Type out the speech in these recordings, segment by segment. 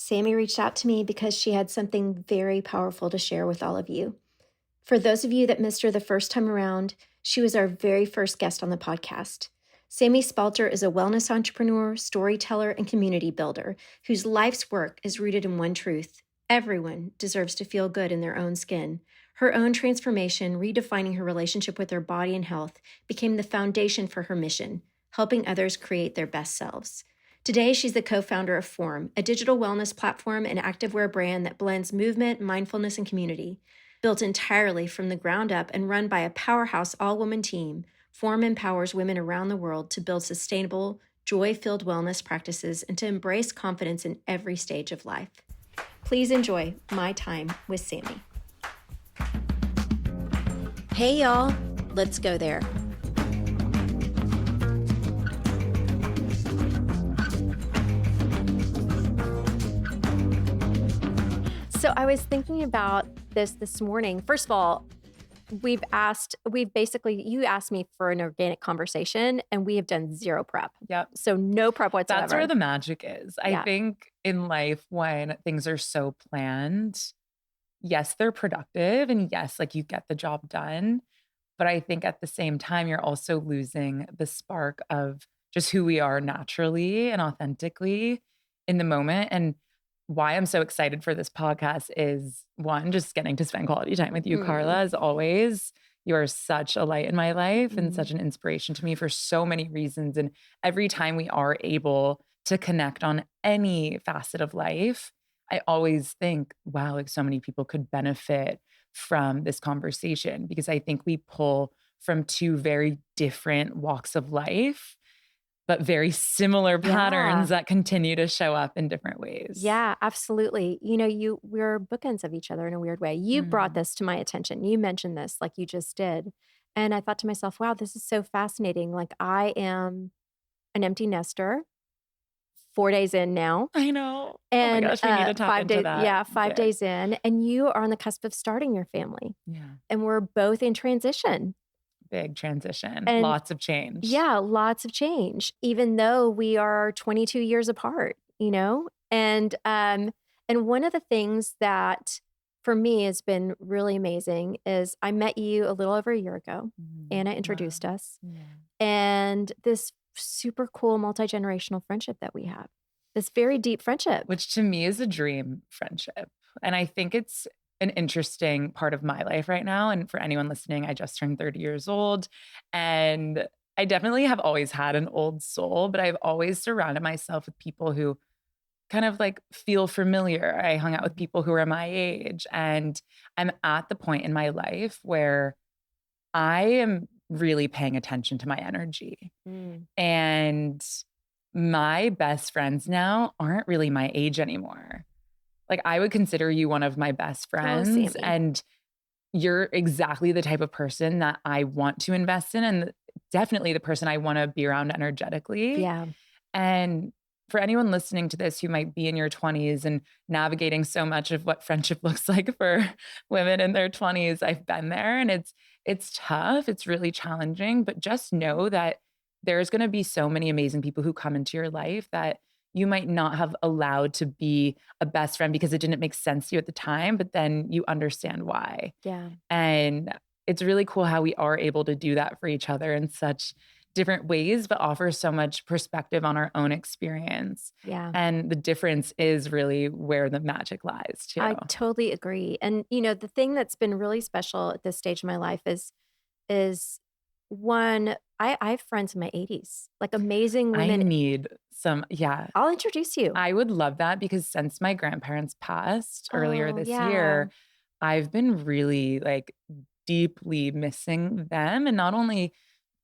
Sammy reached out to me because she had something very powerful to share with all of you. For those of you that missed her the first time around, she was our very first guest on the podcast. Sammy Spalter is a wellness entrepreneur, storyteller, and community builder whose life's work is rooted in one truth. Everyone deserves to feel good in their own skin. Her own transformation, redefining her relationship with her body and health, became the foundation for her mission, helping others create their best selves. Today, she's the co-founder of Form, a digital wellness platform and activewear brand that blends movement, mindfulness, and community. Built entirely from the ground up and run by a powerhouse all-woman team, Form empowers women around the world to build sustainable, joy-filled wellness practices and to embrace confidence in every stage of life. Please enjoy my time with Sammy. Hey, y'all. Let's go there. So I was thinking about this morning. First of all, you asked me for an organic conversation and we have done zero prep. Yep. So no prep whatsoever. That's where the magic is. I think in life when things are so planned, yes, they're productive and yes, like you get the job done. But I think at the same time, you're also losing the spark of just who we are naturally and authentically in the moment. And why I'm so excited for this podcast is one, just getting to spend quality time with you, Carla, as always. You are such a light in my life and such an inspiration to me for so many reasons. And every time we are able to connect on any facet of life, I always think, wow, like so many people could benefit from this conversation because I think we pull from two very different walks of life, but very similar patterns that continue to show up in different ways. Yeah, absolutely. You know, we're bookends of each other in a weird way. You brought this to my attention. You mentioned this like you just did. And I thought to myself, wow, this is so fascinating. Like I am an empty nester, 4 days in now. I know. And oh my gosh, we need to tap into that. Yeah, 5 days in. And you are on the cusp of starting your family. Yeah. And we're both in transition. Big transition. And lots of change. Yeah, lots of change, even though we are 22 years apart, you know? And one of the things that for me has been really amazing is I met you a little over a year ago. Anna introduced us. Yeah. And this super cool multigenerational friendship that we have. This very deep friendship. Which to me is a dream friendship. And I think it's an interesting part of my life right now. And for anyone listening, I just turned 30 years old. And I definitely have always had an old soul, but I've always surrounded myself with people who kind of like feel familiar. I hung out with people who are my age. And I'm at the point in my life where I am really paying attention to my energy. And my best friends now aren't really my age anymore. Like I would consider you one of my best friends and you're exactly the type of person that I want to invest in and definitely the person I want to be around energetically. Yeah. And for anyone listening to this who might be in your 20s and navigating so much of what friendship looks like for women in their 20s, I've been there and it's tough. It's really challenging, but just know that there's going to be so many amazing people who come into your life that you might not have allowed to be a best friend because it didn't make sense to you at the time, but then you understand why. Yeah. And it's really cool how we are able to do that for each other in such different ways, but offer so much perspective on our own experience. Yeah. And the difference is really where the magic lies too. I totally agree. And, you know, the thing that's been really special at this stage of my life is one, I have friends in my 80s, like amazing women. I need some, I'll introduce you. I would love that because since my grandparents passed earlier this year, I've been really like deeply missing them. And not only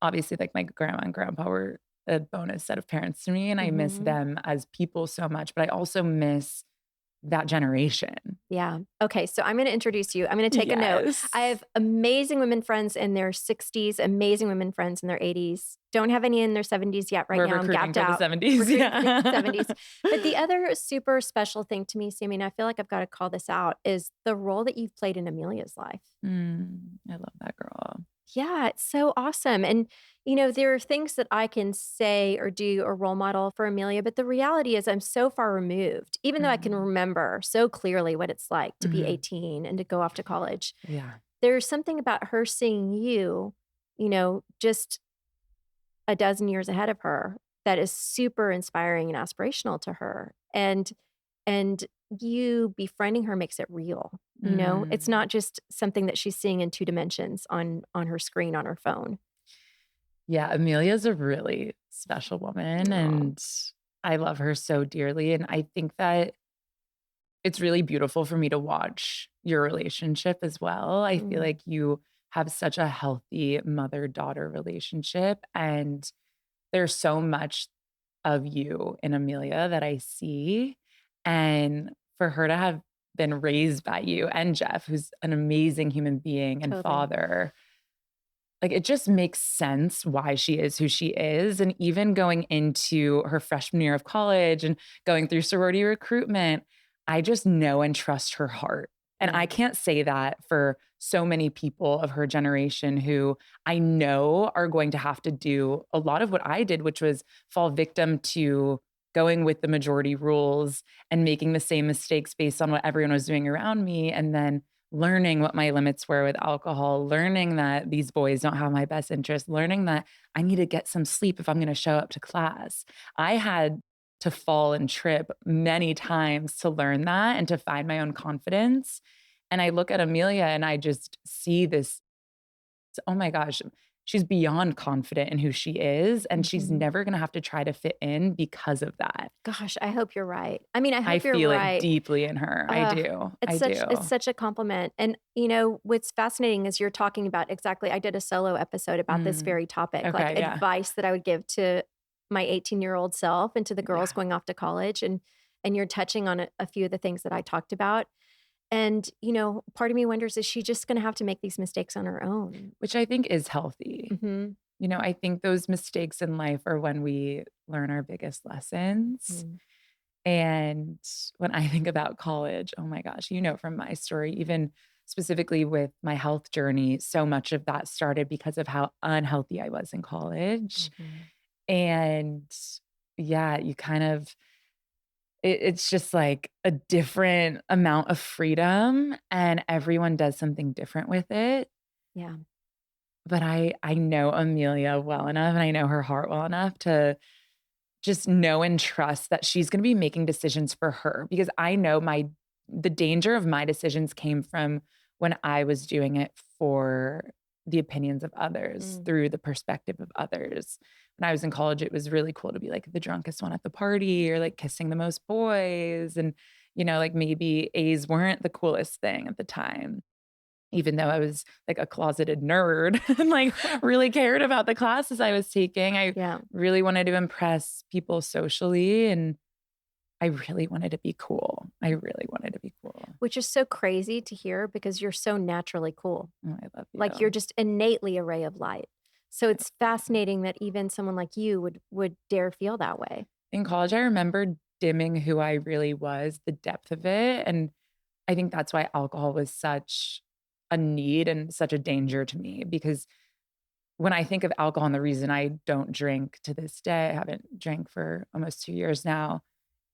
obviously like my grandma and grandpa were a bonus set of parents to me and I miss them as people so much, but I also miss that generation. Yeah. Okay. So I'm going to introduce you. I'm going to take a note. I have amazing women friends in their 60s, amazing women friends in their 80s. Don't have any in their 70s yet right now. I'm gapped out. The 70s. The 70s. But the other super special thing to me, Sammy, and I feel like I've got to call this out, is the role that you've played in Amelia's life. I love that girl. Yeah, it's so awesome. And, there are things that I can say or do or role model for Amelia, but the reality is I'm so far removed, even though I can Mhm. remember so clearly what it's like to be Mhm. 18 and to go off to college. Yeah. There's something about her seeing you, just a dozen years ahead of her that is super inspiring and aspirational to her. And you befriending her makes it real. It's Mm. not just something that she's seeing in 2 dimensions on her screen on her phone. Yeah, Amelia's a really special woman, Oh. and I love her so dearly, and I think that it's really beautiful for me to watch your relationship as well. I feel Mm, like you have such a healthy mother-daughter relationship, and there's so much of you in Amelia that I see, and for her to have been raised by you and Jeff, who's an amazing human being and totally. father, like, it just makes sense why she is who she is, and even going into her freshman year of college and going through sorority recruitment, I just know and trust her heart, and Yeah. I can't say that for so many people of her generation who I know are going to have to do a lot of what I did, which was fall victim to going with the majority rules and making the same mistakes based on what everyone was doing around me, and then learning what my limits were with alcohol, learning that these boys don't have my best interest, learning that I need to get some sleep if I'm going to show up to class. I had to fall and trip many times to learn that and to find my own confidence. And I look at Amelia and I just see this, oh my gosh, she's beyond confident in who she is. And she's Mhm. never going to have to try to fit in because of that. Gosh, I hope you're right. I mean, I I hope you're feel it right. deeply in her. I Ugh, do. it's I such do. such a compliment, and, what's fascinating is you're talking about exactly I did a solo episode about this Mm. very topic, like, Okay. Yeah. advice that I would give to my 18-year-old self and to the girls Yeah. going off to college, and you're touching on a few of the things that I talked about, and, part of me wonders, is she just gonna have to make these mistakes on her own? Which I think is healthy. Mhm, I think those mistakes in life are when we learn our biggest lessons. mhm, And when I think about college, oh my gosh, from my story, even specifically with my health journey, so much of that started because of how unhealthy I was in college. mhm. And yeah, you kind of, it's just like a different amount of freedom, and everyone does something different with it. Yeah, But I know Amelia well enough, and I know her heart well enough to just know and trust that she's gonna be making decisions for her, because I know the danger of my decisions came from when I was doing it for the opinions of others, mm, through the perspective of others. When I was in college, it was really cool to be, like, the drunkest one at the party or, like, kissing the most boys, and, like, maybe A's weren't the coolest thing at the time. Even though I was, like, a closeted nerd and, like, really cared about the classes I was taking, I yeah. really wanted to impress people socially, and I really wanted to be cool. I really wanted to be cool. Which is so crazy to hear because you're so naturally cool. Oh, I love Like, you're you. just innately a ray of light. So I it's love you. fascinating that even someone like you would dare feel that way. In college, I remember dimming who I really was, the depth of it, and I think that's why alcohol was such a need and such a danger to me, because when I think of alcohol, and the reason I don't drink to this day, I haven't drank for almost 2 years now,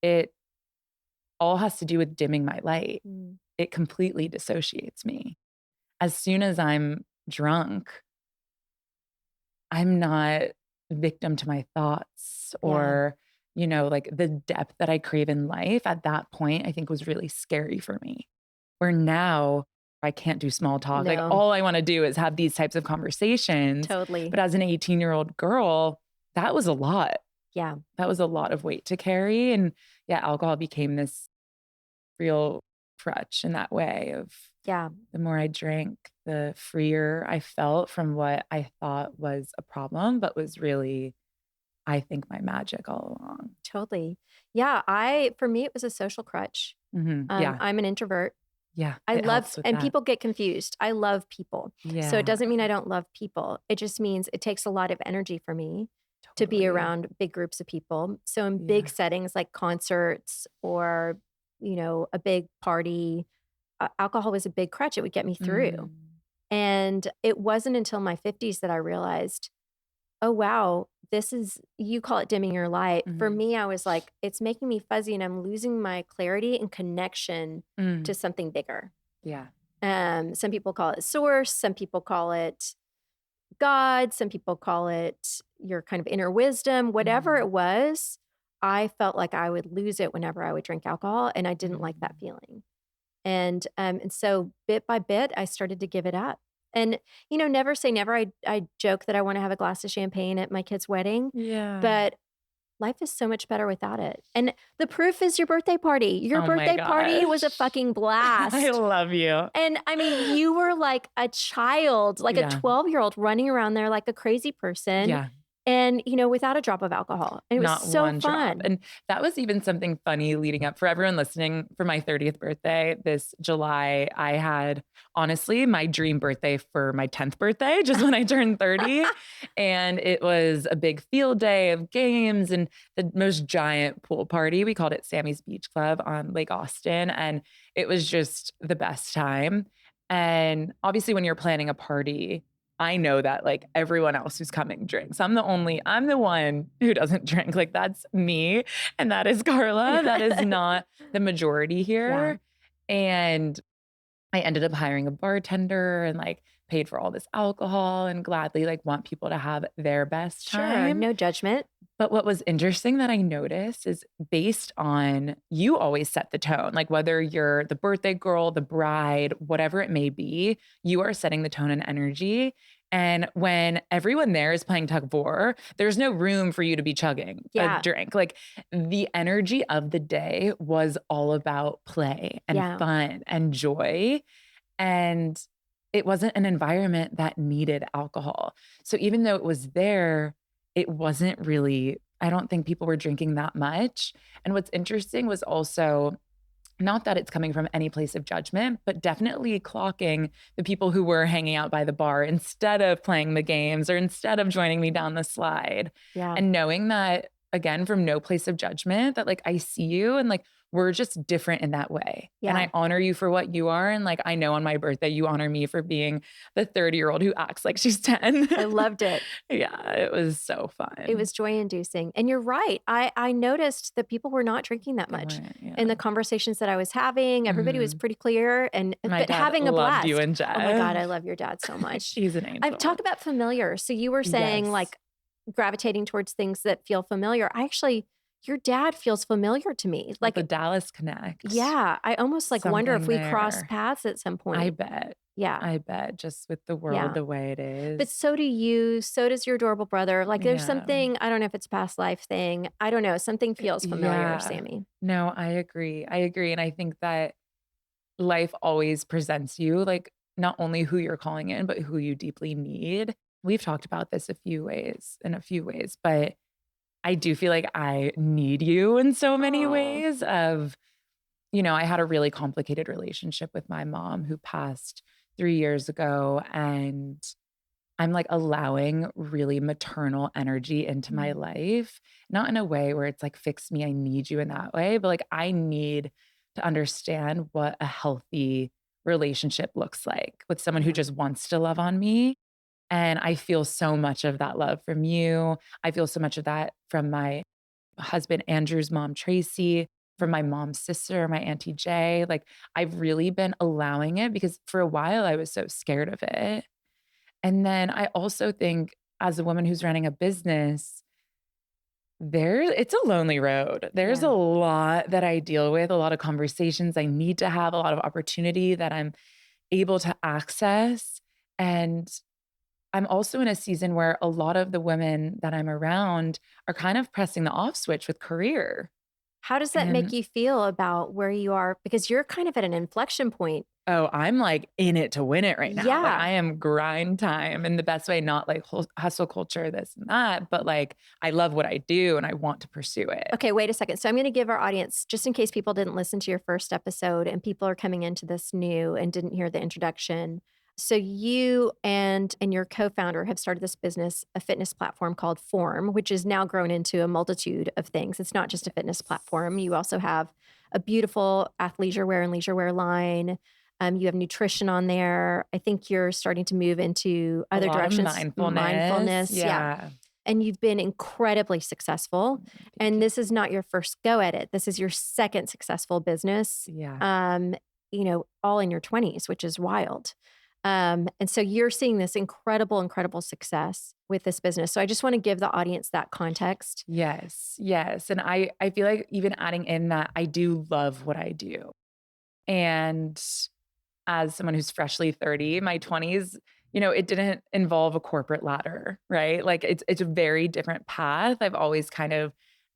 it all has to do with dimming my light. Mm, It completely dissociates me. As soon as I'm drunk, I'm not victim to my thoughts, yeah. or, like, the depth that I crave in life at that point, I think was really scary for me. Where now I can't do small talk. Like, No, all I wanna do is have these types of conversations. totally. But as an 18-year-old girl, that was a lot. Yeah, That was a lot of weight to carry, and, yeah, alcohol became this real crutch in that way of, yeah, the more I drank, the freer I felt from what I thought was a problem, but was really, I think, my magic all along. totally. Yeah, I for me, it was a social crutch. Mhm. Yeah. I'm an introvert. Yeah. I It love helps with and that. people get confused. I love people. So it Yeah. doesn't mean I don't love people. It just means it takes a lot of energy for me to be Totally. around big groups of people. So in big Yeah. settings like concerts or, a big party, alcohol was a big crutch. It would get me through. Mm. And it wasn't until my 50s that I realized, oh, wow, this is, you call it dimming your light. For Mhm. me, I was like, it's making me fuzzy and I'm losing my clarity and connection to Mm. something bigger. Yeah. Some people call it source, some people call it God, some people call it your kind of inner wisdom, whatever Mhm. it was. I felt like I would lose it whenever I would drink alcohol, and I didn't like that Mhm. feeling. And so bit by bit, I started to give it up. And, never say never. I joke that I wanna have a glass of champagne at my kid's wedding, Yeah. but life is so much better without it. And the proof is your birthday party. Your Oh my birthday party was a gosh. fucking I blast. love you. And I mean, you were like a child, like a Yeah. 12-year-old running around there like a crazy person Yeah. and, without a drop of alcohol. And it was Not so one drop. fun. And that was even something funny leading up for everyone listening. For my 30th birthday this July, I had honestly my dream birthday for my 10th birthday, just when I turned 30. And it was a big field day of games and the most giant pool party. We called it Sammy's Beach Club on Lake Austin. And it was just the best time. And obviously, when you're planning a party, I know that like everyone else who's coming drinks. I'm the one who doesn't drink. Like that's me and that is Carla. That is not the majority Yeah. here. And I ended up hiring a bartender and like paid for all this alcohol and gladly like want people to have their best Sure. time. No judgment. But what was interesting that I noticed is based on you always set the tone, like whether you're the birthday girl, the bride, whatever it may be, you are setting the tone and energy. And when everyone there is playing tug of war, there's no room for you to be chugging a Yeah. drink. Like the energy of the day was all about play and Yeah. fun and joy. And it wasn't an environment that needed alcohol. So even though it was there, it wasn't really, I don't think people were drinking that much. And what's interesting was also not that it's coming from any place of judgment, but definitely clocking the people who were hanging out by the bar instead of playing the games or instead of joining me down the slide. Yeah. And knowing that, again, from no place of judgment, that like I see you and like we're just different in that way. And Yeah. I honor you for what you are. And like I know on my birthday, you honor me for being the 30-year-old who acts like she's 10. I loved it. Yeah, it was so It fun. was joy inducing. And you're right. I noticed that people were not drinking that They much. weren't, yeah. In the conversations that I was having, everybody was Mhm. pretty clear and My but dad having a loved you blast. and Oh my God, I Jeff. love your dad so much. He's an I've talked angel. about familiar. So you were saying Yes. like gravitating towards things that feel familiar. Your dad feels familiar to me. Well, Like, the Dallas Connect, yeah, I almost like wonder if something we cross there. paths at some I point. bet. Yeah. I bet just with the world Yeah. the way it But is. so do you, so does your adorable brother. Like there's Yeah. something, I don't know if it's a past life thing. I don't know. Something feels familiar, Yeah. Sammy. No, I agree. I agree, and I think that life always presents you, like, not only who you're calling in, but who you deeply need. We've talked about this in a few ways, but I do feel like I need you in so many Oh, ways of I had a really complicated relationship with my mom who passed 3 years ago, and I'm, like, allowing really maternal energy into my mm, life, not in a way where it's like, "Fix me, I need you," in that way, but, like, I need to understand what a healthy relationship looks like with someone who yeah. just wants to love on me, and I feel so much of that love from you. I feel so much of that from my husband Andrew's mom, Tracy, from my mom's sister, my auntie Jay. Like, I've really been allowing it because for a while I was so scared of it. And then I also think as a woman who's running a business, it's a lonely road. There's a Yeah. lot that I deal with, a lot of conversations I need to have, a lot of opportunity that I'm able to access. And I'm also in a season where a lot of the women that I'm around are kind of pressing the off switch with career. How does that make And you feel about where you are? Because you're kind of at an inflection point. oh, I'm like in it to win it right now. Like Yeah. I am grind time in the best way, not like hustle culture, this and that, but like I love what I do and I want to pursue it. Okay, wait a second. So I'm going to give our audience, just in case people didn't listen to your first episode and people are coming into this new and didn't hear the introduction. So you and your co-founder have started this business, a fitness platform called Form, which is now grown into a multitude of things. It's not just a fitness platform. You also have a beautiful athleisure wear and leisure wear line. You have nutrition on there. I think you're starting to move into A other lot of directions, mindfulness. mindfulness. Yeah. Yeah. And you've been incredibly successful. Thank And you. this is not your first go at it. This is your second successful business, Yeah. all in your 20s, which is wild. And so you're seeing this incredible success with this business. So I just want to give the audience that context. Yes. Yes. And I feel like even adding in that I do love what I do. And as someone who's freshly 30, my 20s, it didn't involve a corporate ladder, right? Like it's a very different path. I've always kind of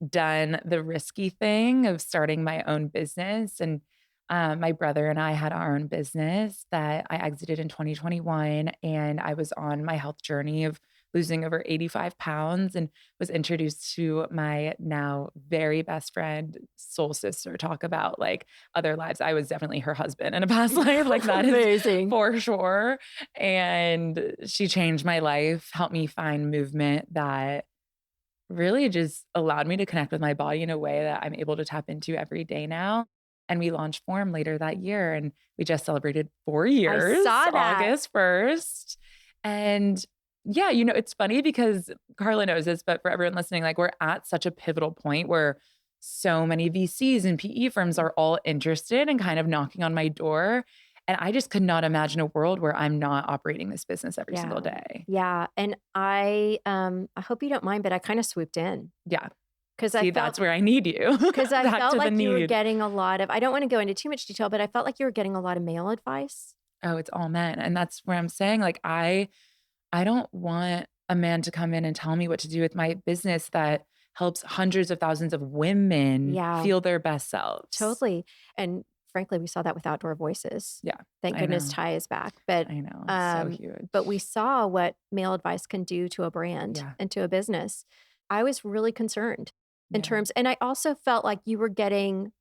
done the risky thing of starting my own business. And my brother and I had our own business that I exited in 2021. And I was on my health journey of losing over 85 pounds and was introduced to my now very best friend, soul sister, talk about like other lives. I was definitely her husband in a past life. Like that is Amazing. for sure. And she changed my life, helped me find movement that really just allowed me to connect with my body in a way that I'm able to tap into every day now. And we launched Form later that year, and we just celebrated 4 I years, saw that. August 1st. And yeah, it's funny because Carla knows this, but for everyone listening, like we're at such a pivotal point where so many VCs and PE firms are all interested and kind of knocking on my door. And I just could not imagine a world where I'm not operating this business every single day. Yeah. And I hope you don't mind, but I kind of swooped in. Yeah. Because See, that's where I need you. because I Back felt to the like you were need. getting a lot of, I don't want to go into too much detail, but I felt like you were getting a lot of male advice. Oh, it's all men. And that's where I'm saying, like, I don't want a man to come in and tell me what to do with my business that helps hundreds of thousands of women Yeah. feel their best selves. Totally. And frankly, we saw that with Outdoor Voices. Yeah. Thank I goodness know. Ty is back. But I know. So huge. but we saw what male advice can do to a brand Yeah. and to a business. I was really concerned in Yeah. terms, and I also felt like you were getting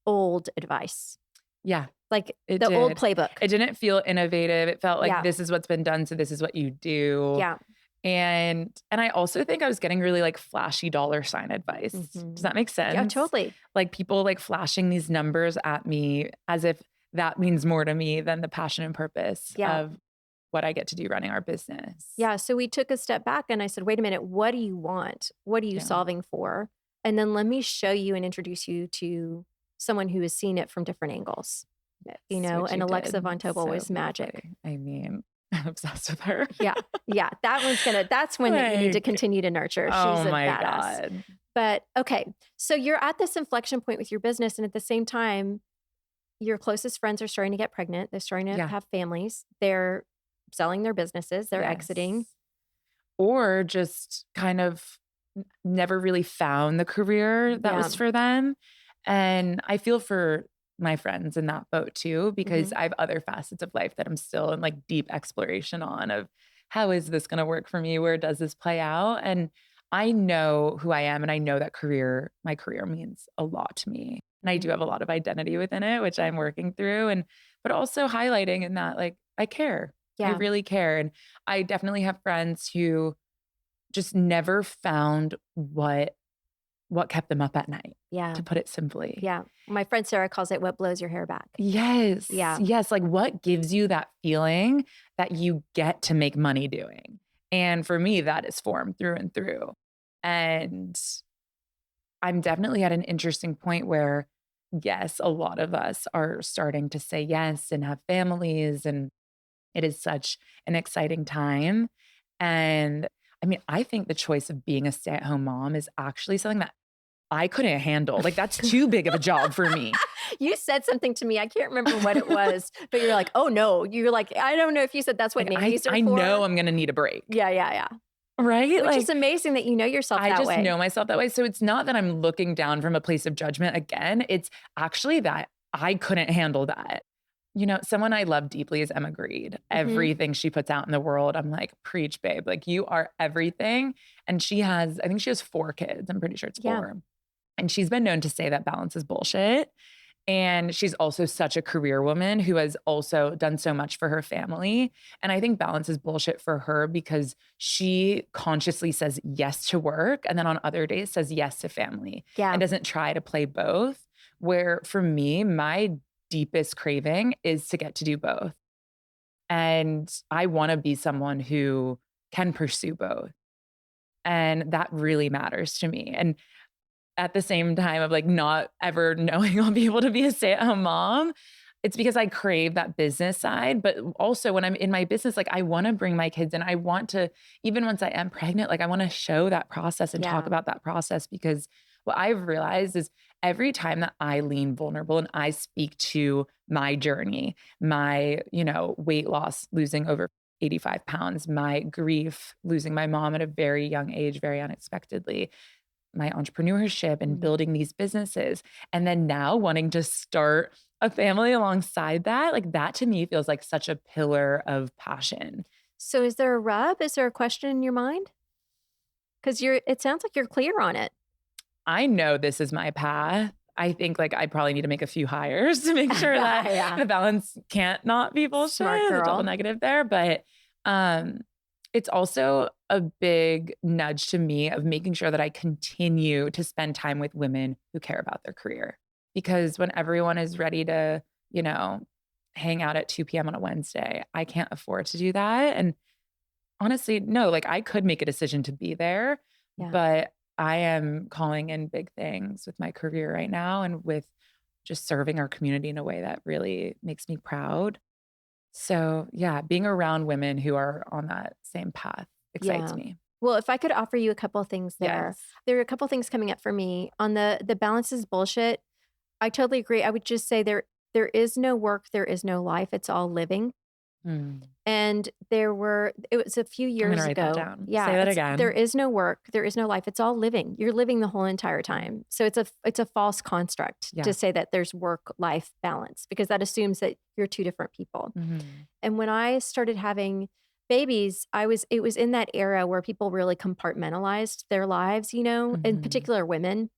old advice, Yeah. like It the old did. playbook. It didn't feel innovative. It felt like Yeah. this is what's been done, so this is what you do. Yeah. And I also think I was getting really like flashy dollar sign advice. Does that make sense? Yeah, totally. Like people like flashing these numbers at me as if that means more to me than the passion and purpose of what I get to do running our business. Yeah. So we took a step back and I said, wait a minute, what do you want? What are you solving for? And then let me show you and introduce you to someone who has seen it from different angles. Yes, and Alexa Von Tobel so was magic. I mean, I'm obsessed with her. Yeah. That's one that you need to continue to nurture. She's a badass. God. But okay. So you're at this inflection point with your business. And at the same time, your closest friends are starting to get pregnant. They're starting to have families. They're selling their businesses. They're exiting. Or just kind of never really found the career that was for them. And I feel for my friends in that boat too, because I have other facets of life that I'm still in like deep exploration on of how is this going to work for me? Where does this play out? And I know who I am and I know that my career means a lot to me. And I do have a lot of identity within it, which I'm working through but also highlighting in that like I care. I really care. And I definitely have friends who just never found what kept them up at night. Yeah. To put it simply. Yeah. My friend Sarah calls it what blows your hair back. Yes. Yeah. Yes. Like what gives you that feeling that you get to make money doing? And for me, that is Form through and through. And I'm definitely at an interesting point where, yes, a lot of us are starting to say yes and have families. And it is such an exciting time. And I mean, I think the choice of being a stay-at-home mom is actually something that I couldn't handle. Like that's too big of a job for me. You said something to me. I can't remember what it was, but you're like, oh no. You're like, I don't know if you said that's what Like, nannies are I for. know I'm going to need a break. Yeah. Right? Which is amazing that you know yourself that way. I just know myself that way. So it's not that I'm looking down from a place of judgment again. It's actually that I couldn't handle that. Someone I love deeply is Emma Greed. Everything she puts out in the world, I'm like, preach, babe. Like you are everything. And I think she has 4 kids. I'm pretty sure it's 4. And she's been known to say that balance is bullshit. And she's also such a career woman who has also done so much for her family. And I think balance is bullshit for her because she consciously says yes to work and then on other days says yes to family and doesn't try to play both. Where for me, my deepest craving is to get to do both. And I want to be someone who can pursue both. And that really matters to me. And at the same time of like not ever knowing I'll be able to be a stay-at-home mom, it's because I crave that business side, but also when I'm in my business, like I wanna bring my kids in. I want to, even once I am pregnant, like I wanna show that process and talk Yeah. about that process because what I've realized is every time that I lean vulnerable and I speak to my journey, my, weight loss, losing over 85 pounds, my grief, losing my mom at a very young age, very unexpectedly, my entrepreneurship and Mm. building these businesses. And then now wanting to start a family alongside that, like that to me feels like such a pillar of passion. So is there a rub? Is there a question in your mind? Because it sounds like you're clear on it. I know this is my path. I think like I probably need to make a few hires to make sure that Yeah. the balance can't not be bullshit, Smart the double girl. negative there. But um it's also a big nudge to me of making sure that I continue to spend time with women who care about their career. Because when everyone is ready to, you know, hang out at 2 p.m. on a Wednesday, I can't afford to do that. And honestly, no, like I could make a decision to be there, Yeah. but I am calling in big things with my career right now and with just serving our community in a way that really makes me proud. So, yeah, being around women who are on that same path excites Yeah. me. Well, if I could offer you a couple of things Yes. there are a couple of things coming up for me on the balance is bullshit. I totally agree. I would just say there is no work, there is no life. It's all living. Mm. And it was a few I'm gonna years write that ago. down. Say Yeah, that there again. is no work, there is no life. It's all living. You're living the whole entire Mm. time. So it's a false construct to Yeah. say that there's work life balance because that assumes that you're two different people. Mhm. And when I started having babies, it was in that era where people really compartmentalized their lives, in Mhm. particular women.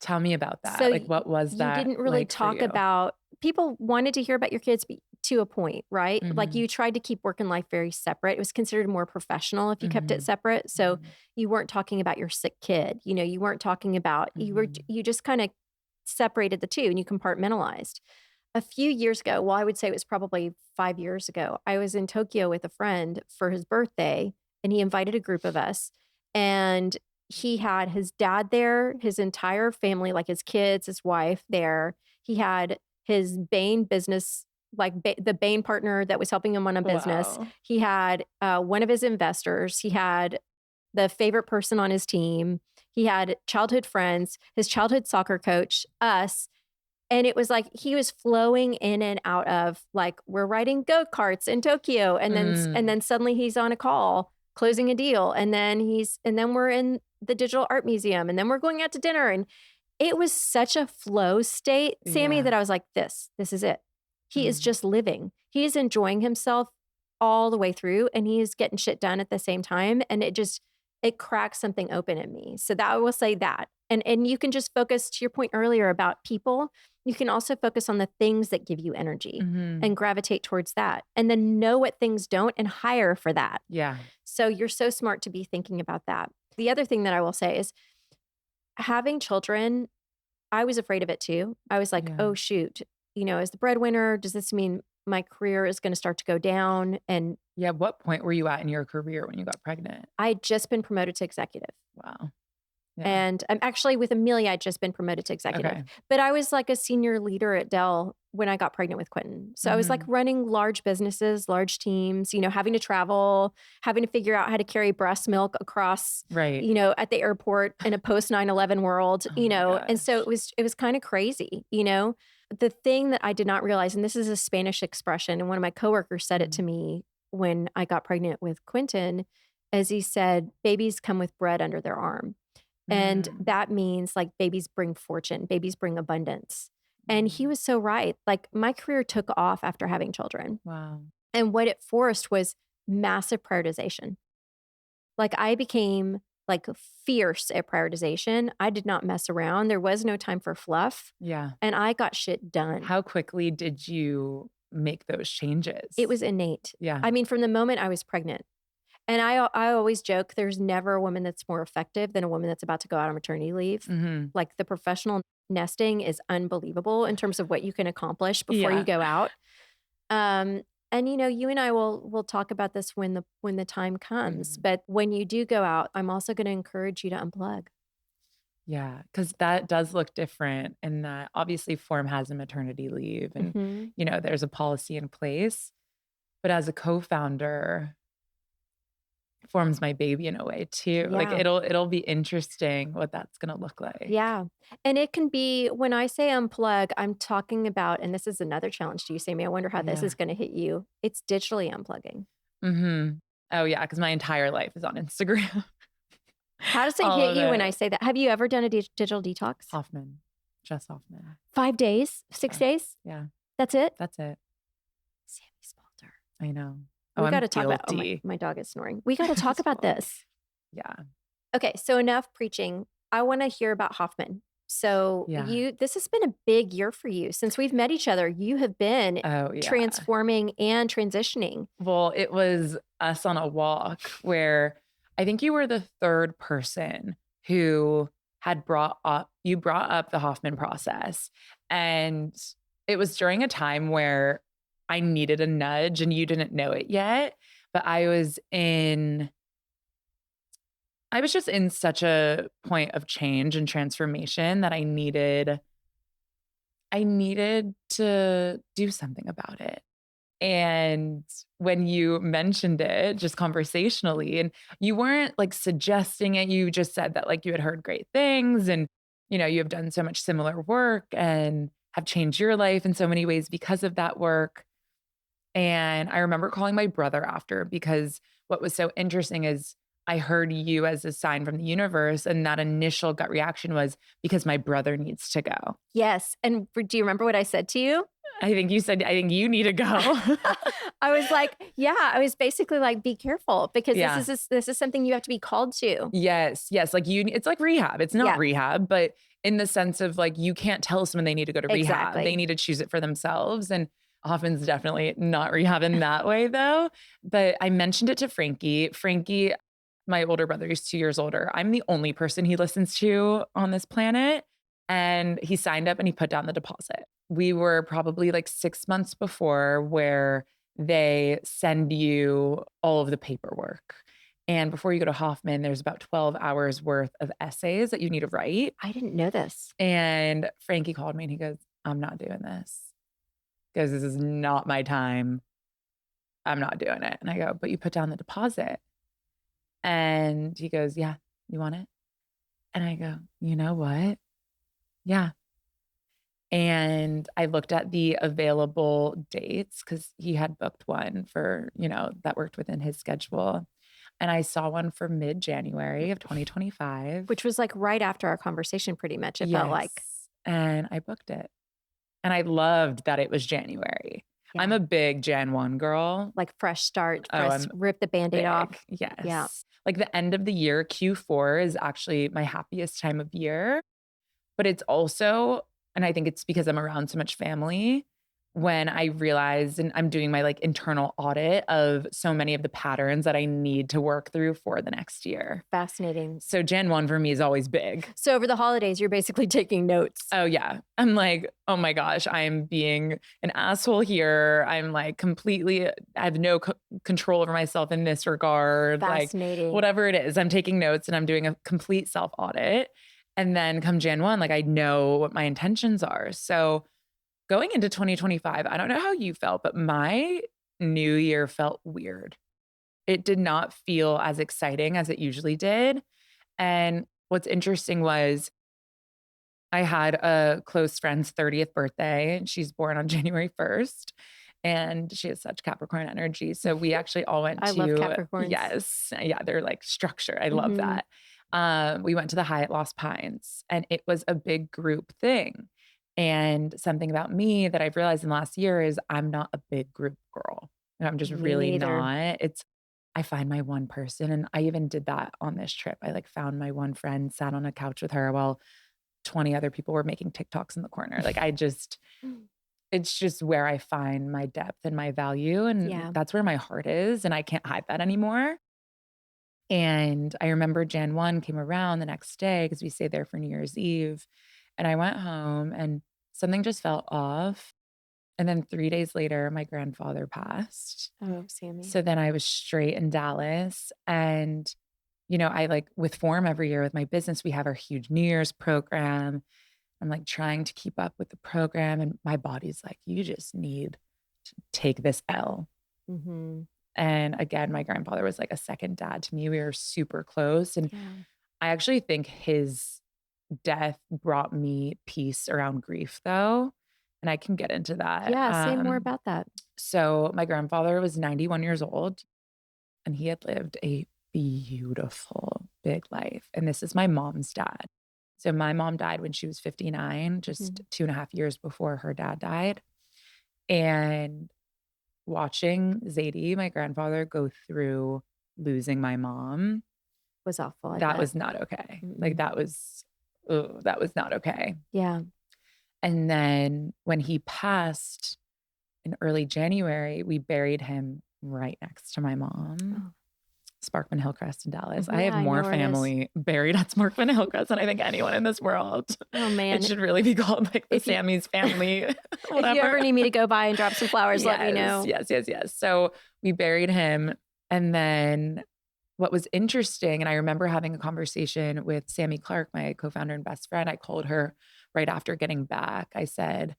Tell me about So that. Like, what was you that didn't really like for talk you? about people wanted to hear about your kids to a point, right? Like Mhm. you tried to keep work and life very separate. It was considered more professional if you kept it Mhm. separate. So Mhm. you weren't talking about your sick kid. You weren't talking about Mhm. you just kind of separated the two and you compartmentalized. A few years ago, well, I would say it was probably 5 years ago, I was in Tokyo with a friend for his birthday, and he invited a group of us. And he had his dad there, his entire family, like his kids, his wife there. He had his Bain business, like the Bain partner that was helping him on a business. Wow. He had one of his investors. He had the favorite person on his team. He had childhood friends, his childhood soccer coach, us, and it was like he was flowing in and out of like we're riding go-karts in Tokyo and Mm. then suddenly he's on a call closing a deal and then we're in the digital art museum and then we're going out to dinner and it was such a flow state, Sammy, Yeah. that I was like this is it. He is Mm. just living. He is enjoying himself all the way through and he is getting shit done at the same time and it cracks something open in me. So that I will say that. And you can just focus to your point earlier about people. You can also focus on the things that give you energy Mhm. and gravitate towards that. And then know what things don't and hire for that. Yeah. So you're so smart to be thinking about that. The other thing that I will say is having children, I was afraid of it too. I was like, Yeah. oh, shoot, as the breadwinner, does this mean my career is going to start to go down? And Yeah, what point were you at in your career when you got pregnant? I had just been promoted to executive. Wow. Yeah. And I'm actually with Amelia, I'd just been promoted to executive. Okay. But I was like a senior leader at Dell when I got pregnant with Quentin. So I was like Mhm. running large businesses, large teams, having to travel, having to figure out how to carry breast milk across, Right. at the airport in a post 9/11 world, Oh my and so gosh. it was kind of crazy. The thing that I did not realize, and this is a Spanish expression, and one of my coworkers said it to Mm. me when I got pregnant with Quentin, as he said, babies come with bread under their arm. And Mm. that means like babies bring fortune, babies bring abundance. And he Mm. was so right. Like my career took off after having children. Wow. And what it forced was massive prioritization. Like I became like fierce at prioritization. I did not mess around. There was no time for fluff. Yeah. And I got shit done. How quickly did you make those It changes? was innate. Yeah. I mean, from the moment I was pregnant. And I always joke there's never a woman that's more effective than a woman that's about to go out on maternity leave. Mhm. Like, the professional nesting is unbelievable in terms of what you can accomplish before you Yeah. go out. Um, and, you and I will talk about this when the time comes, Mhm. but when you do go out, I'm also gonna encourage you to unplug. Yeah, because that does look different in that obviously Form has a maternity leave and, Mhm. there's a policy in place. But as a co-founder, Form's my baby in a way too. Like Yeah. it'll be interesting what that's gonna look like. Yeah. And it can be when I say unplug, I'm talking about, and this is another challenge to you, Sammy, I wonder how this is Yeah. gonna hit you. It's digitally unplugging. Mhm. Oh, yeah, because my entire life is on Instagram. How does it All hit of you when I it. say that? Have you ever done a digital detox? Hoffman. Just Hoffman. 5 days? 6 Just days? yeah, That's it? that's it. Sammy Spalter. I know. Oh, We I'm gotta talk about, oh, guilty. my dog is snoring. We gotta talk It's about fine. this. Yeah. Okay, so enough preaching. I wanna hear about Hoffman. So Yeah. this has been a big year for you. Since we've met each other, you have been Oh, yeah. transforming and transitioning. Well, it was us on a walk where I think you were the 3rd person who had brought up the Hoffman process, and it was during a time where I needed a nudge and you didn't know it yet, but I was just in such a point of change and transformation that I needed to do something about it. And when you mentioned it just conversationally, and you weren't like suggesting it, you just said that like you had heard great things and you have done so much similar work and have changed your life in so many ways because of that work. And I remember calling my brother after because what was so interesting is I heard you as a sign from the universe. And that initial gut reaction was because my brother needs to go. Yes, and do you remember what I said to you? I think you said, I think you need to go. I was like, yeah, I was basically like, "Be careful because Yeah. this is something you have to be called to." Yes, yes, like it's like rehab. It's not Yeah, rehab, but in the sense of like you can't tell someone they need to go to rehab. They exactly. need to choose it for themselves. And Hoffman's definitely not rehab in that way though. But I mentioned it to Frankie. Frankie, my older brother, he's 2 years older. I'm the only person he listens to on this planet. And he signed up and he put down the deposit. We were probably like 6 months before where they send you all of the paperwork. And before you go to Hoffman, there's about 12 hours worth of essays that you need to write. I didn't know this. And Frankie called me and he goes, I'm not doing this. Because this is not my time. I'm not doing it. And I go, but you put down the deposit. And he goes, yeah, you want it? And I go, you know what? Yeah. And I looked at the available dates because he had booked one for, that worked within his schedule. And I saw one for mid-January of 2025. Which was like right after our conversation pretty much, it felt like. Yes. And I booked it. And I loved that it was January. I'm Yeah. a big Jan 1 girl. Like fresh start, Oh, fresh I'm rip the Band-Aid big. off. Yeah. Yes. Like the end of the year, Q4 is actually my happiest time of year. But it's also, and I think it's because I'm around so much family, when I realized and I'm doing my like internal audit of so many of the patterns that I need to work through for the next year. Fascinating. So Jan 1 for me is always big. So over the holidays, you're basically taking notes. Oh yeah. I'm like, oh my gosh, I'm being an asshole here. I'm like completely, I have no control over myself in this regard. Fascinating. Like whatever it is, I'm taking notes and I'm doing a complete self audit. And then come Jan 1, like I know what my intentions are. So going into 2025, I don't know how you felt, but my new year felt weird. It did not feel as exciting as it usually did. And what's interesting was I had a close friend's 30th birthday, and she's born on January 1st. And she has such Capricorn energy. So we actually all went I to, love Capricorns. yes, yeah, they're like structure. I love Mhm. that. We went to the Hyatt Lost Pines, and it was a big group thing. And something about me that I've realized in the last year is I'm not a big group girl. And I'm just Me really neither. not. I find my one person, and I even did that on this trip. I like found my one friend, sat on a couch with her while 20 other people were making TikToks in the corner. Like it's just where I find my depth and my value. And Yeah. that's where my heart is. And I can't hide that anymore. And I remember Jan 1 came around the next day because we stayed there for New Year's Eve. And I went home and something just felt off. And then 3 days later, my grandfather passed. Oh, Sammy. So then I was straight in Dallas. And, I like with Form every year with my business, we have our huge New Year's program. I'm like trying to keep up with the program. And my body's like, you just need to take this L. Mm-hmm. And again, my grandfather was like a second dad to me. We were super close. And Yeah. I actually think his death brought me peace around grief, though. And I can get into that. Yeah. Say more about that. So, my grandfather was 91 years old and he had lived a beautiful big life. And this is my mom's dad. So, my mom died when she was 59, just Mhm. 2.5 years before her dad died. And watching Zadie, my grandfather, go through losing my mom, Was awful, I that bet. was not okay. Like, Mm-mm. that was not okay. Yeah. And then when he passed in early January, we buried him right next to my mom, Oh. Sparkman Hillcrest in Dallas. I have Yeah, I know more where it is. family buried at Sparkman Hillcrest than I think anyone in this world. Oh, It man. should really be called like the If you Sammy's family, if you whatever. ever need me to go by and drop some flowers, let me Yes, know. yes, yes, yes. So we buried him. And then what was interesting, and I remember having a conversation with Sammy Clark, my co-founder and best friend. I called her right after getting back. I said,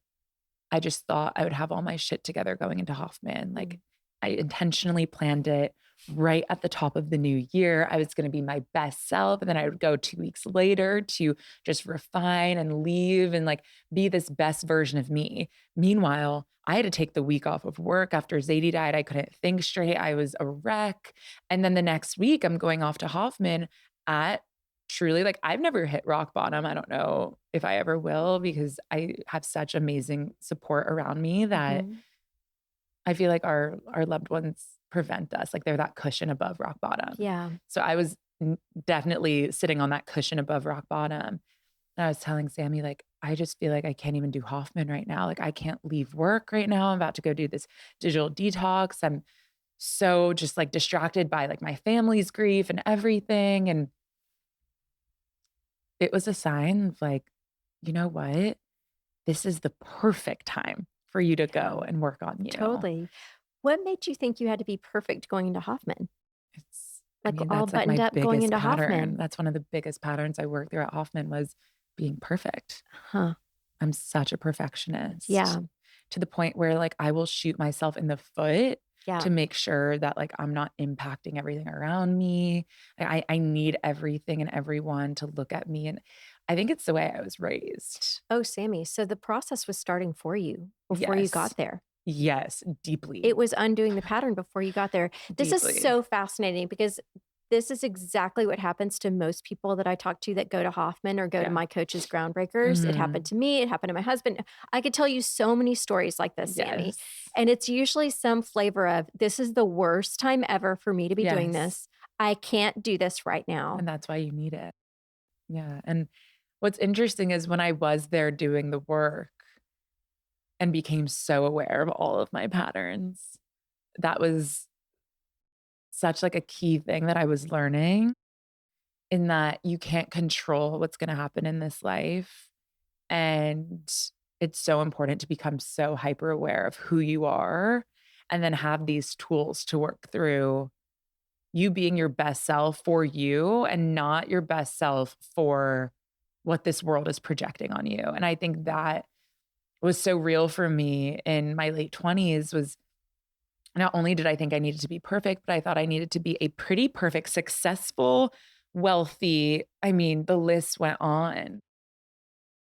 I just thought I would have all my shit together going into Hoffman. Like I intentionally planned it right at the top of the new year. I was going to be my best self. And then I would go 2 weeks later to just refine and leave and like be this best version of me. Meanwhile, I had to take the week off of work after Zadie died. I couldn't think straight. I was a wreck. And then the next week, I'm going off to Hoffman at truly like I've never hit rock bottom. I don't know if I ever will because I have such amazing support around me that Mhm. I feel like our loved ones prevent us. Like they're that cushion above rock bottom. Yeah. So I was definitely sitting on that cushion above rock bottom. And I was telling Sammy, like, I just feel like I can't even do Hoffman right now. Like, I can't leave work right now. I'm about to go do this digital detox. I'm so just like distracted by like my family's grief and everything. And it was a sign of like, you know what? This is the perfect time for you to Yeah. go and work on you. Totally. What made you think you had to be perfect going into Hoffman? I Like, mean, all that's like my buttoned up going biggest into pattern. Hoffman? That's one of the biggest patterns I worked through at Hoffman was being perfect. Huh. I'm such a perfectionist Yeah. to the point where like I will shoot myself in the foot Yeah. to make sure that like I'm not impacting everything around me. I need everything and everyone to look at me. And I think it's the way I was raised. Oh, Sammy, so the process was starting for you before you Yes. got there. Yes. It Deeply. was undoing the pattern before you got there. This is Deeply. so fascinating because this is exactly what happens to most people that I talk to that go to Hoffman or go to Yeah. my coach's Groundbreakers. It happened Mhm. to me. It happened to my husband. I could tell you so many stories like this, Sammy. Yes. And it's usually some flavor of this is the worst time ever for me to be doing Yes. this. I can't do this right now. And that's why you need it. Yeah. And what's interesting is when I was there doing the work and became so aware of all of my patterns, that was such like a key thing that I was learning in that you can't control what's going to happen in this life. And it's so important to become so hyper aware of who you are and then have these tools to work through you being your best self for you and not your best self for what this world is projecting on you. And I think that was so real for me in my late 20s was not only did I think I needed to be perfect, but I thought I needed to be a pretty perfect, successful, wealthy. I mean, the list went on.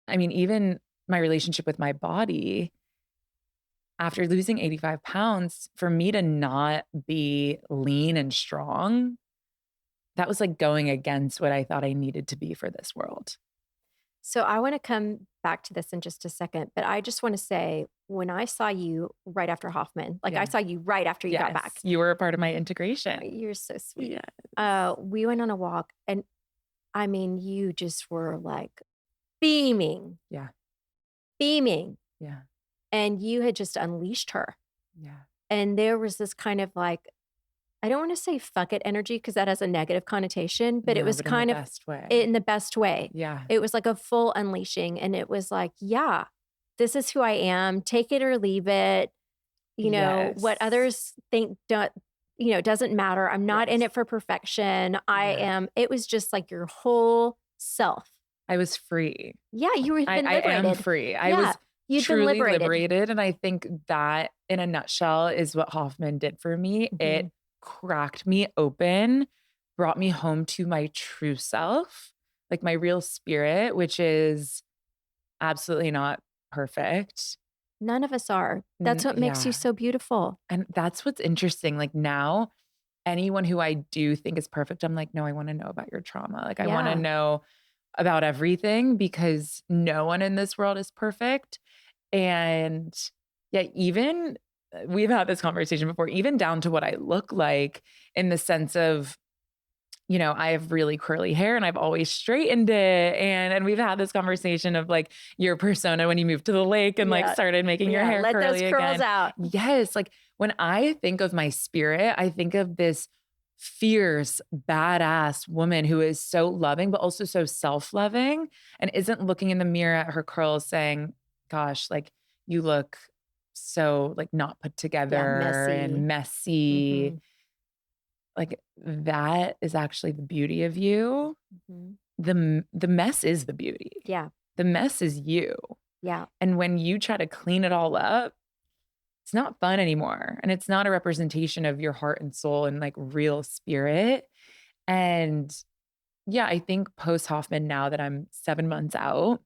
I mean, even my relationship with my body, after losing 85 pounds, for me to not be lean and strong, that was like going against what I thought I needed to be for this world. So I want to come back to this in just a second, but I just want to say when I saw you right after Hoffman, like I Yeah. saw you right after you got Yes. back. You were a part of my integration. You're so sweet. Yes. We went on a walk and I mean, you just were like beaming, Yeah. beaming, Yeah. and you had just unleashed her. Yeah. And there was this kind of like I don't want to say fuck it energy because that has a negative connotation, but it No, was but in the kind of best way. in the best way. Yeah. It was like a full unleashing. And it was like, yeah, this is who I am. Take it or leave it. What Yes. others think doesn't matter. I'm not in Yes. it for perfection. I Yeah. am. It was just like your whole self. I was free. Yeah, you had been I am liberated. free. I Yeah, was you'd been truly liberated. liberated, and I think that, in a nutshell, is what Hoffman did for me. Mhm. It cracked me open, brought me home to my true self, like my real spirit, which is absolutely not perfect. None of us are. That's what makes you Yeah, so beautiful. and that's what's interesting, like, now, anyone who I do think is perfect, I'm like, "No, I wanna know about your trauma." Like, I wanna Yeah. know about everything because no one in this world is perfect. And yeah, even we've had this conversation before, even down to what I look like in the sense of, I have really curly hair and I've always straightened it. And we've had this conversation of like your persona when you moved to the lake and like Yeah. started making your Yeah. hair Let those curly curls again. out. Yes, like when I think of my spirit, I think of this fierce, badass woman who is so loving, but also so self-loving and isn't looking in the mirror at her curls saying, gosh, like you look so like not put Yeah. together Messy. and messy. Mhm. Like that is actually the beauty of you. Mhm. The mess is the beauty. Yeah. The mess is you. Yeah. And when you try to clean it all up, it's not fun anymore. And it's not a representation of your heart and soul and like real spirit. And yeah, I think post Hoffman, now that I'm 7 months out,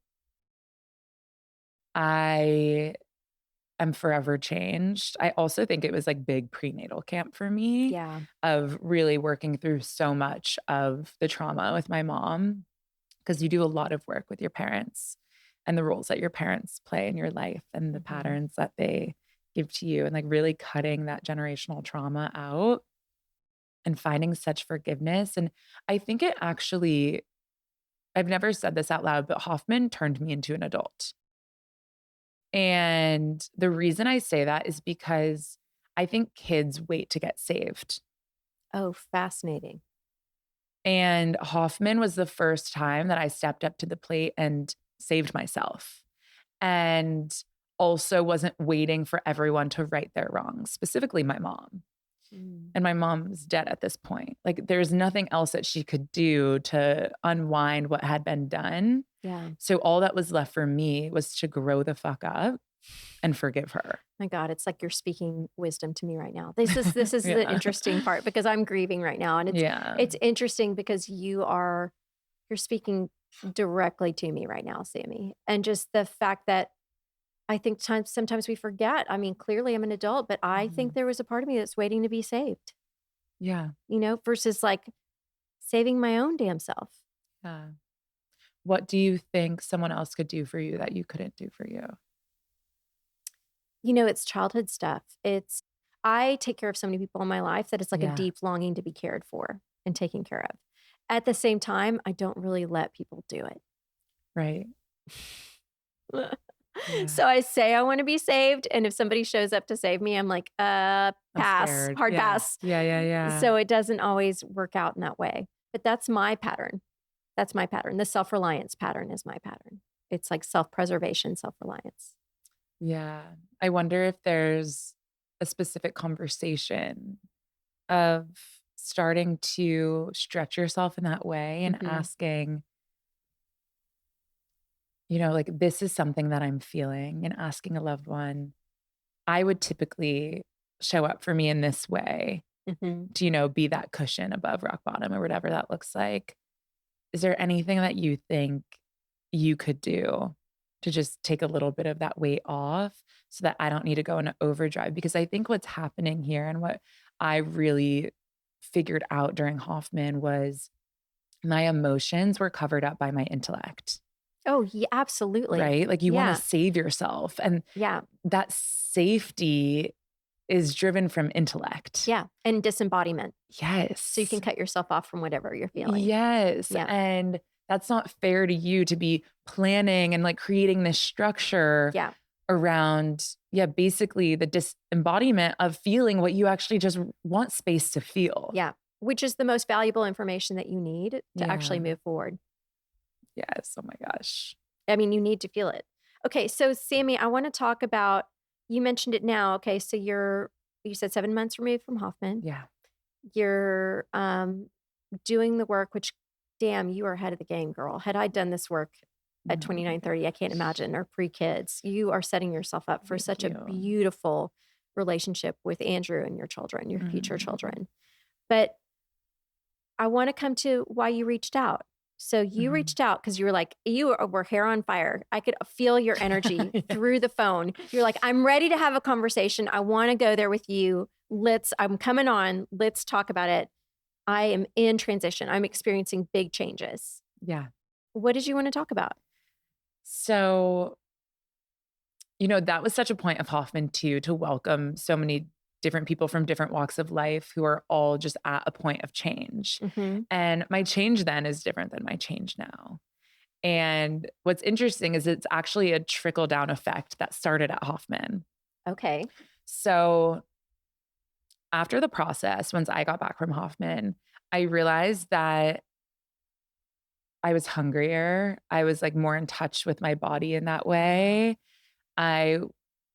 I am forever changed. I also think it was like big prenatal camp for me Yeah. of really working through so much of the trauma with my mom because you do a lot of work with your parents and the roles that your parents play in your life and the Mhm. patterns that they give to you and like really cutting that generational trauma out and finding such forgiveness. And I think it actually, I've never said this out loud, but Hoffman turned me into an adult. And the reason I say that is because I think kids wait to get saved. Oh, fascinating. And Hoffman was the first time that I stepped up to the plate and saved myself. And also wasn't waiting for everyone to right their wrongs, specifically my mom. Mm. And my mom's dead at this point. Like there's nothing else that she could do to unwind what had been done. Yeah. So all that was left for me was to grow the fuck up and forgive her. My God, it's like you're speaking wisdom to me right now. This is the Yeah. interesting part because I'm grieving right now. And Yeah. it's interesting because you're speaking directly to me right now, Sammy. And just the fact that I think sometimes we forget. I mean, clearly I'm an adult, but I think Mhm. there was a part of me that's waiting to be saved, Yeah. versus like saving my own damn self. Yeah. What do you think someone else could do for you that you couldn't do for you? It's childhood stuff. I take care of so many people in my life that it's like a Yeah. deep longing to be cared for and taken care of. At the same time, I don't really let people do it. Right. Yeah. So I say I want to be saved. And if somebody shows up to save me, I'm like, I'm pass, scared. hard Yeah. pass. Yeah, yeah, yeah. So it doesn't always work out in that way. But that's my pattern. That's my pattern. The self reliance pattern is my pattern. It's like self preservation, self reliance. Yeah. I wonder if there's a specific conversation of starting to stretch yourself in that way and Hmm. asking, like, this is something that I'm feeling, and asking a loved one, I would typically show up for me in this way Hmm. to, be that cushion above rock bottom or whatever that looks like. Is there anything that you think you could do to just take a little bit of that weight off so that I don't need to go into overdrive? Because I think what's happening here and what I really figured out during Hoffman was my emotions were covered up by my intellect, Oh, yeah, absolutely. right? Like you want to Yeah. save yourself. And Yeah. that safety is driven from intellect. Yeah. And disembodiment. So you Yes. can cut yourself off from whatever you're feeling. Yes, Yeah. and that's not fair to you to be planning and, like, creating this structure Yeah. around, yeah, basically the disembodiment of feeling what you actually just want space to feel. Yeah. Which is the most valuable information that you need to actually Yeah. move forward. Yes. Oh my gosh. I mean, you need to feel it. Okay. So Sammy, I want to talk about, you mentioned it now. Okay. So you said 7 months removed from Hoffman. Yeah. You're doing the work, which damn, you are ahead of the game, girl. Had I done this work at Oh my 29, 30, I can't gosh. imagine, or pre-kids, you are setting yourself up for Thank such a you. beautiful relationship with Andrew and your children, your future Mhm. children. But I want to come to why you reached out. So you Mhm. reached out because you were like, were hair on fire. I could feel your energy Yeah. through the phone. You're like, I'm ready to have a conversation. I want to go there with you. I'm coming on. Let's talk about it. I am in transition. I'm experiencing big changes. Yeah. What did you want to talk about? So, that was such a point of Hoffman too, to welcome so many different people from different walks of life who are all just at a point of change. Mm-hmm. And my change then is different than my change now. And what's interesting is it's actually a trickle down effect that started at Hoffman. Okay. So after the process, once I got back from Hoffman, I realized that I was hungrier. I was like more in touch with my body in that way. I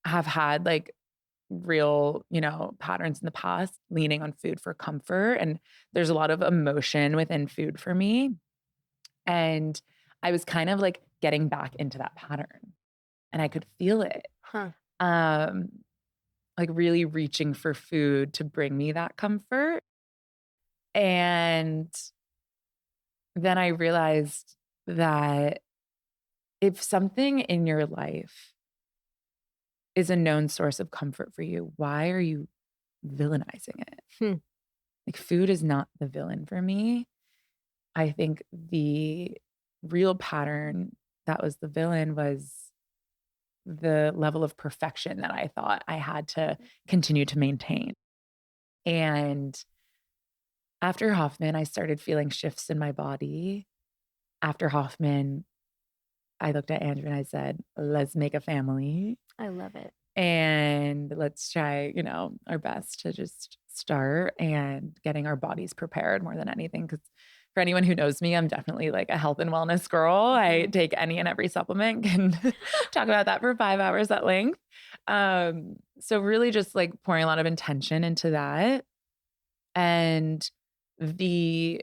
have had like real, patterns in the past leaning on food for comfort. And there's a lot of emotion within food for me. And I was kind of like getting back into that pattern and I could feel it. Huh. Um, like really reaching for food to bring me that comfort. And then I realized that if something in your life is a known source of comfort for you, why are you villainizing it? Hmm. Like food is not the villain for me. I think the real pattern that was the villain was the level of perfection that I thought I had to continue to maintain. And after Hoffman, I started feeling shifts in my body. After Hoffman, I looked at Andrew and I said, let's make a family I love it. and let's try, our best to just start and getting our bodies prepared more than anything. Cause for anyone who knows me, I'm definitely like a health and wellness girl. I Mhm. take any and every supplement, can talk about that for 5 hours at length. So really just like pouring a lot of intention into that. And the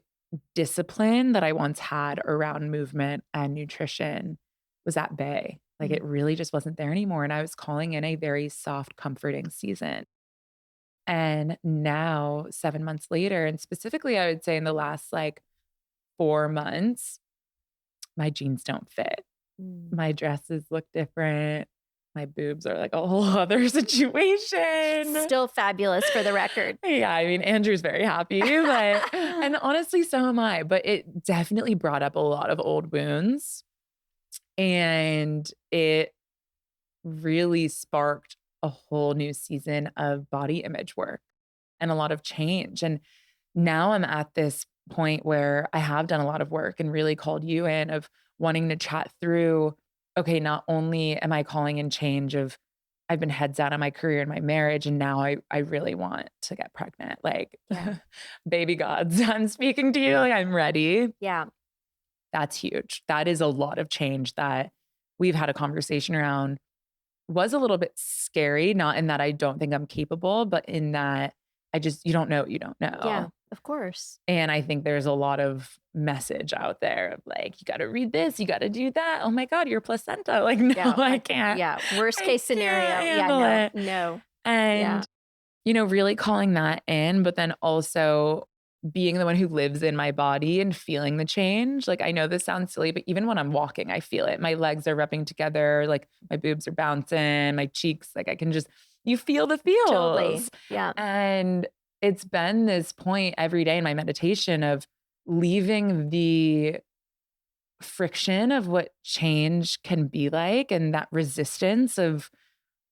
discipline that I once had around movement and nutrition was at bay. Like it Mm. really just wasn't there anymore. And I was calling in a very soft, comforting season. And now, 7 months later, and specifically, I would say in the last like 4 months, my jeans don't fit. Mm. My dresses look different. My boobs are like a whole other situation. Still fabulous for the record. Yeah, I mean, Andrew's very happy, but and honestly, so am I, but it definitely brought up a lot of old wounds, and it really sparked a whole new season of body image work and a lot of change, and now I'm at this point where I have done a lot of work and really called you in of wanting to chat through, okay, not only am I calling in change of I've been heads down in my career and my marriage, and now I really want to get pregnant. Like, Yeah. baby gods, I'm speaking to you. Like, I'm ready. Yeah. That's huge. That is a lot of change that we've had a conversation around. Was a little bit scary, not in that I don't think I'm capable, but in that you don't know what you don't Yeah. know. Of course. And I think there's a lot of message out there of like, you got to read this, you got to do that. Oh my God, your placenta. Like, no, Yeah. I Like, can't. yeah. Worst I case can't scenario. Yeah. handle No. it. No. And, Yeah. really calling that in, but then also being the one who lives in my body and feeling the change. Like, I know this sounds silly, but even when I'm walking, I feel it. My legs are rubbing together, like my boobs are bouncing, my cheeks, like I can just, you feel the Totally. feels. Yeah. And it's been this point every day in my meditation of leaving the friction of what change can be like and that resistance of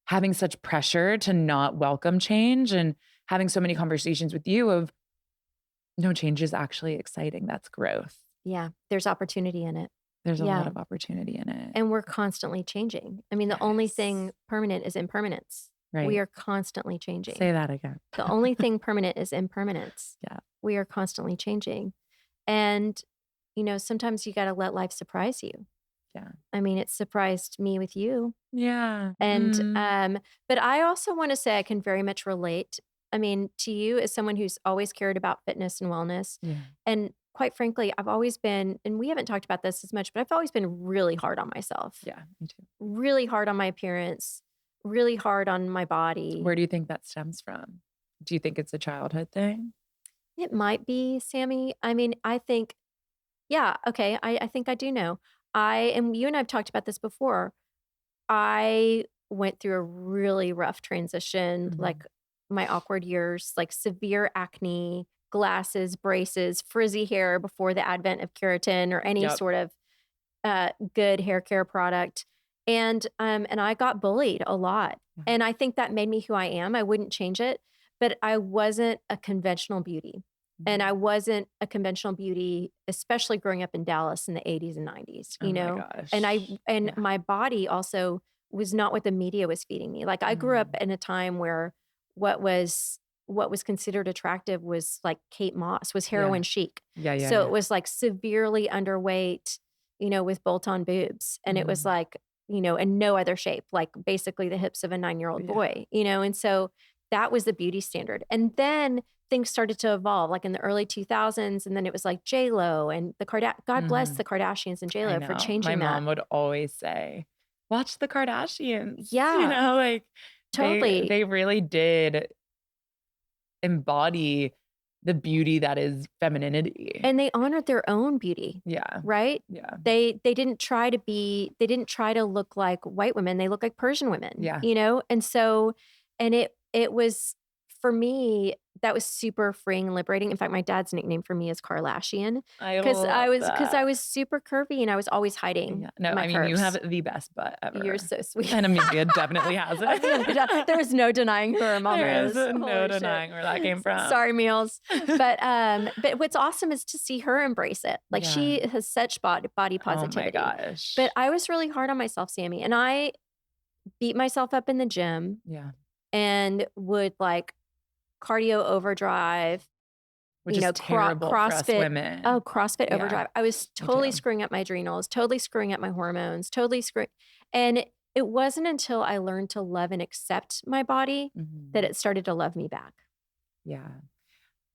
having such pressure to not welcome change and having so many conversations with you of no, change is actually exciting. That's growth. Yeah. There's opportunity in it. There's a lot of opportunity in it. And we're constantly changing. I mean, the only thing permanent is impermanence. Right. We are constantly changing. Say that again. The only thing permanent is impermanence. Yeah. We are constantly changing. And, sometimes you got to let life surprise you. Yeah. I mean, it surprised me with you. Yeah. And, but I also want to say I can very much relate. I mean, to you as someone who's always cared about fitness and wellness. Yeah. And quite frankly, I've always been, and we haven't talked about this as much, but I've always been really hard on myself. Yeah, me too. Really hard on my appearance, really hard on my body. Where do you think that stems from? Do you think it's a childhood thing? It might be, Sammy. I mean, I think, yeah, okay. I think I do know. And you and I have talked about this before. I went through a really rough transition, like my awkward years, like severe acne, glasses, braces, frizzy hair before the advent of keratin or any sort of good hair care product. And I got bullied a lot. And I think that made me who I am. I wouldn't change it, but I wasn't a conventional beauty. And I wasn't a conventional beauty, especially growing up in Dallas in the 80s and 90s, My gosh. And my body also was not what the media was feeding me. Like I grew up in a time where what was considered attractive was like Kate Moss, was heroin chic. So it was like severely underweight, with bolt-on boobs. And it was like, and no other shape, like basically the hips of a 9-year-old boy, and so that was the beauty standard. And then things started to evolve, like in the early 2000s. And then it was like J-Lo and God bless the Kardashians and J-Lo for changing My that. mom would always say, watch the Kardashians. Yeah. Like totally. They really did embody the beauty that is femininity. And they honored their own beauty. Yeah. Right? Yeah. They didn't try to look like white women. They look like Persian women. Yeah. And so, and it was, for me, that was super freeing and liberating. In fact, my dad's nickname for me is Kardashian. Because I was super curvy and I was always hiding. Yeah. No, my I mean, curves. you have the best butt ever. You're so sweet. And Amelia definitely has it. There's no denying who her mom is. There is no denying where that came from. Sorry, Meals. But what's awesome is to see her embrace it. Like she has such body positivity. Oh my gosh. But I was really hard on myself, Sammy. And I beat myself up in the gym. Yeah. And would like cardio overdrive, which is terrible CrossFit, for us women. Oh, CrossFit overdrive. I was totally screwing up my adrenals, totally screwing up my hormones, and it wasn't until I learned to love and accept my body that it started to love me back. Yeah.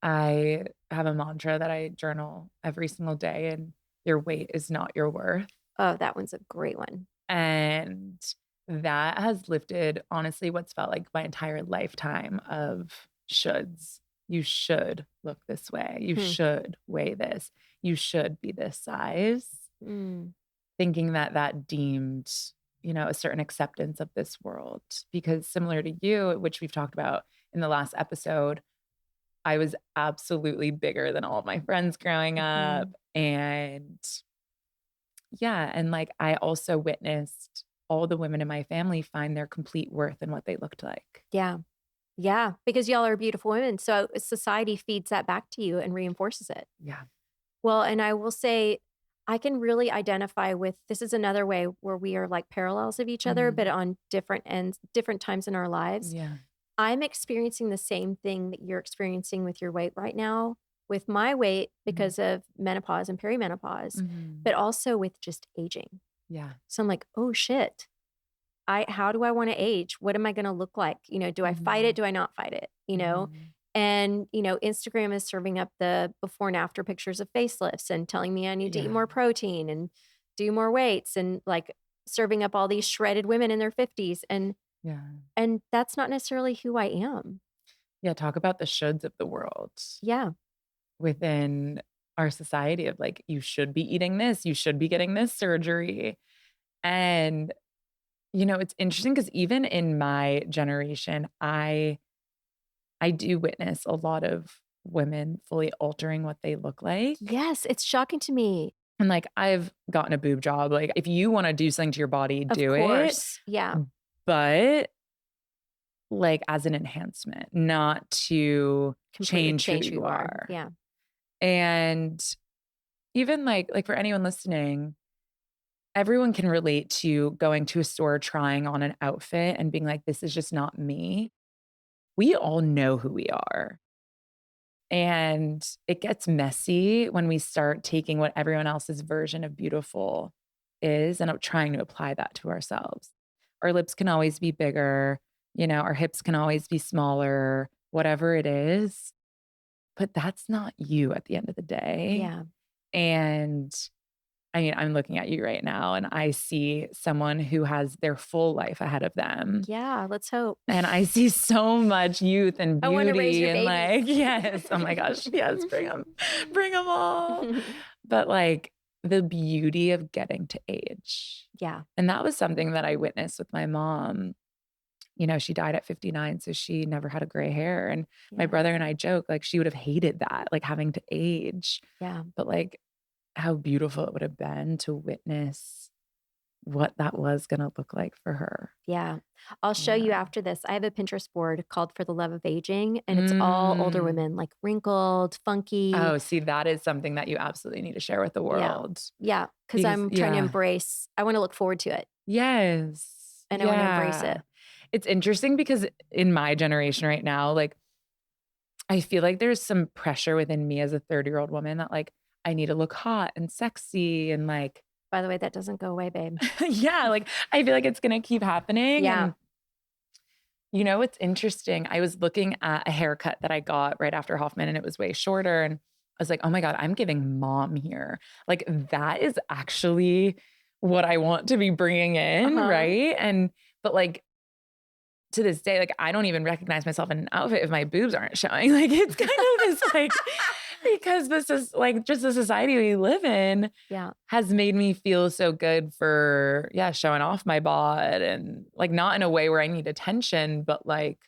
I have a mantra that I journal every single day, and your weight is not your worth. Oh, that one's a great one. And that has lifted, honestly, what's felt like my entire lifetime of shoulds. You should look this way. You should weigh this. You should be this size. Thinking that deemed, a certain acceptance of this world. Because similar to you, which we've talked about in the last episode, I was absolutely bigger than all of my friends growing up. And and like I also witnessed all the women in my family find their complete worth in what they looked like. Yeah. Yeah. Because y'all are beautiful women. So society feeds that back to you and reinforces it. Yeah. Well, and I will say, I can really identify with, this is another way where we are like parallels of each other, but on different ends, different times in our lives. Yeah. I'm experiencing the same thing that you're experiencing with your weight right now, with my weight because of menopause and perimenopause, but also with just aging. Yeah. So I'm like, oh shit. How do I want to age? What am I going to look like? Do I fight it? Do I not fight it? And, Instagram is serving up the before and after pictures of facelifts and telling me I need to eat more protein and do more weights and like serving up all these shredded women in their 50s. And that's not necessarily who I am. Yeah. Talk about the shoulds of the world. Yeah. Within our society of like, you should be eating this, you should be getting this surgery. And, it's interesting because even in my generation, I do witness a lot of women fully altering what they look like. Yes, it's shocking to me. And like, I've gotten a boob job. Like, if you want to do something to your body, do it. Of course. Yeah. But like as an enhancement, not to change who you are. Yeah. And even like for anyone listening, everyone can relate to going to a store, trying on an outfit and being like, this is just not me. We all know who we are. And it gets messy when we start taking what everyone else's version of beautiful is and trying to apply that to ourselves. Our lips can always be bigger, our hips can always be smaller, whatever it is, but that's not you at the end of the day. Yeah. And I mean, I'm looking at you right now and I see someone who has their full life ahead of them. Yeah, let's hope. And I see so much youth and I wanna raise beauty your and babies. yes, oh my gosh, yes, bring them all. But like the beauty of getting to age. Yeah. And that was something that I witnessed with my mom. She died at 59, so she never had a gray hair. And my Yeah. brother and I joke, like, she would have hated that, like having to age. Yeah. But like how beautiful it would have been to witness what that was gonna look like for her. Yeah. I'll show Yeah. you after this. I have a Pinterest board called For the Love of Aging, and it's all older Mm. women, like wrinkled, funky. Oh, see, that is something that you absolutely need to share with the Yeah. world. Yeah. Because Because I'm trying to yeah. embrace, I want to look forward to it Yes. and I want to embrace Yeah. it. It's interesting because in my generation right now, like, I feel like there's some pressure within me as a 30-year-old woman that, like, I need to look hot and sexy and, like By the way, that doesn't go away, babe. yeah, like, I feel like it's gonna keep happening, Yeah. and it's interesting, I was looking at a haircut that I got right after Hoffman, and it was way shorter, and I was like, "Oh my god, I'm giving mom here." Like, that is actually what I want to be bringing in, Uh-huh. right? But, like, to this day, like, I don't even recognize myself in an outfit if my boobs aren't showing. Like, it's kind of this, like because this is, like, just the society we live in Yeah. has made me feel so good for, yeah, showing off my bod and, like, not in a way where I need attention, but, like,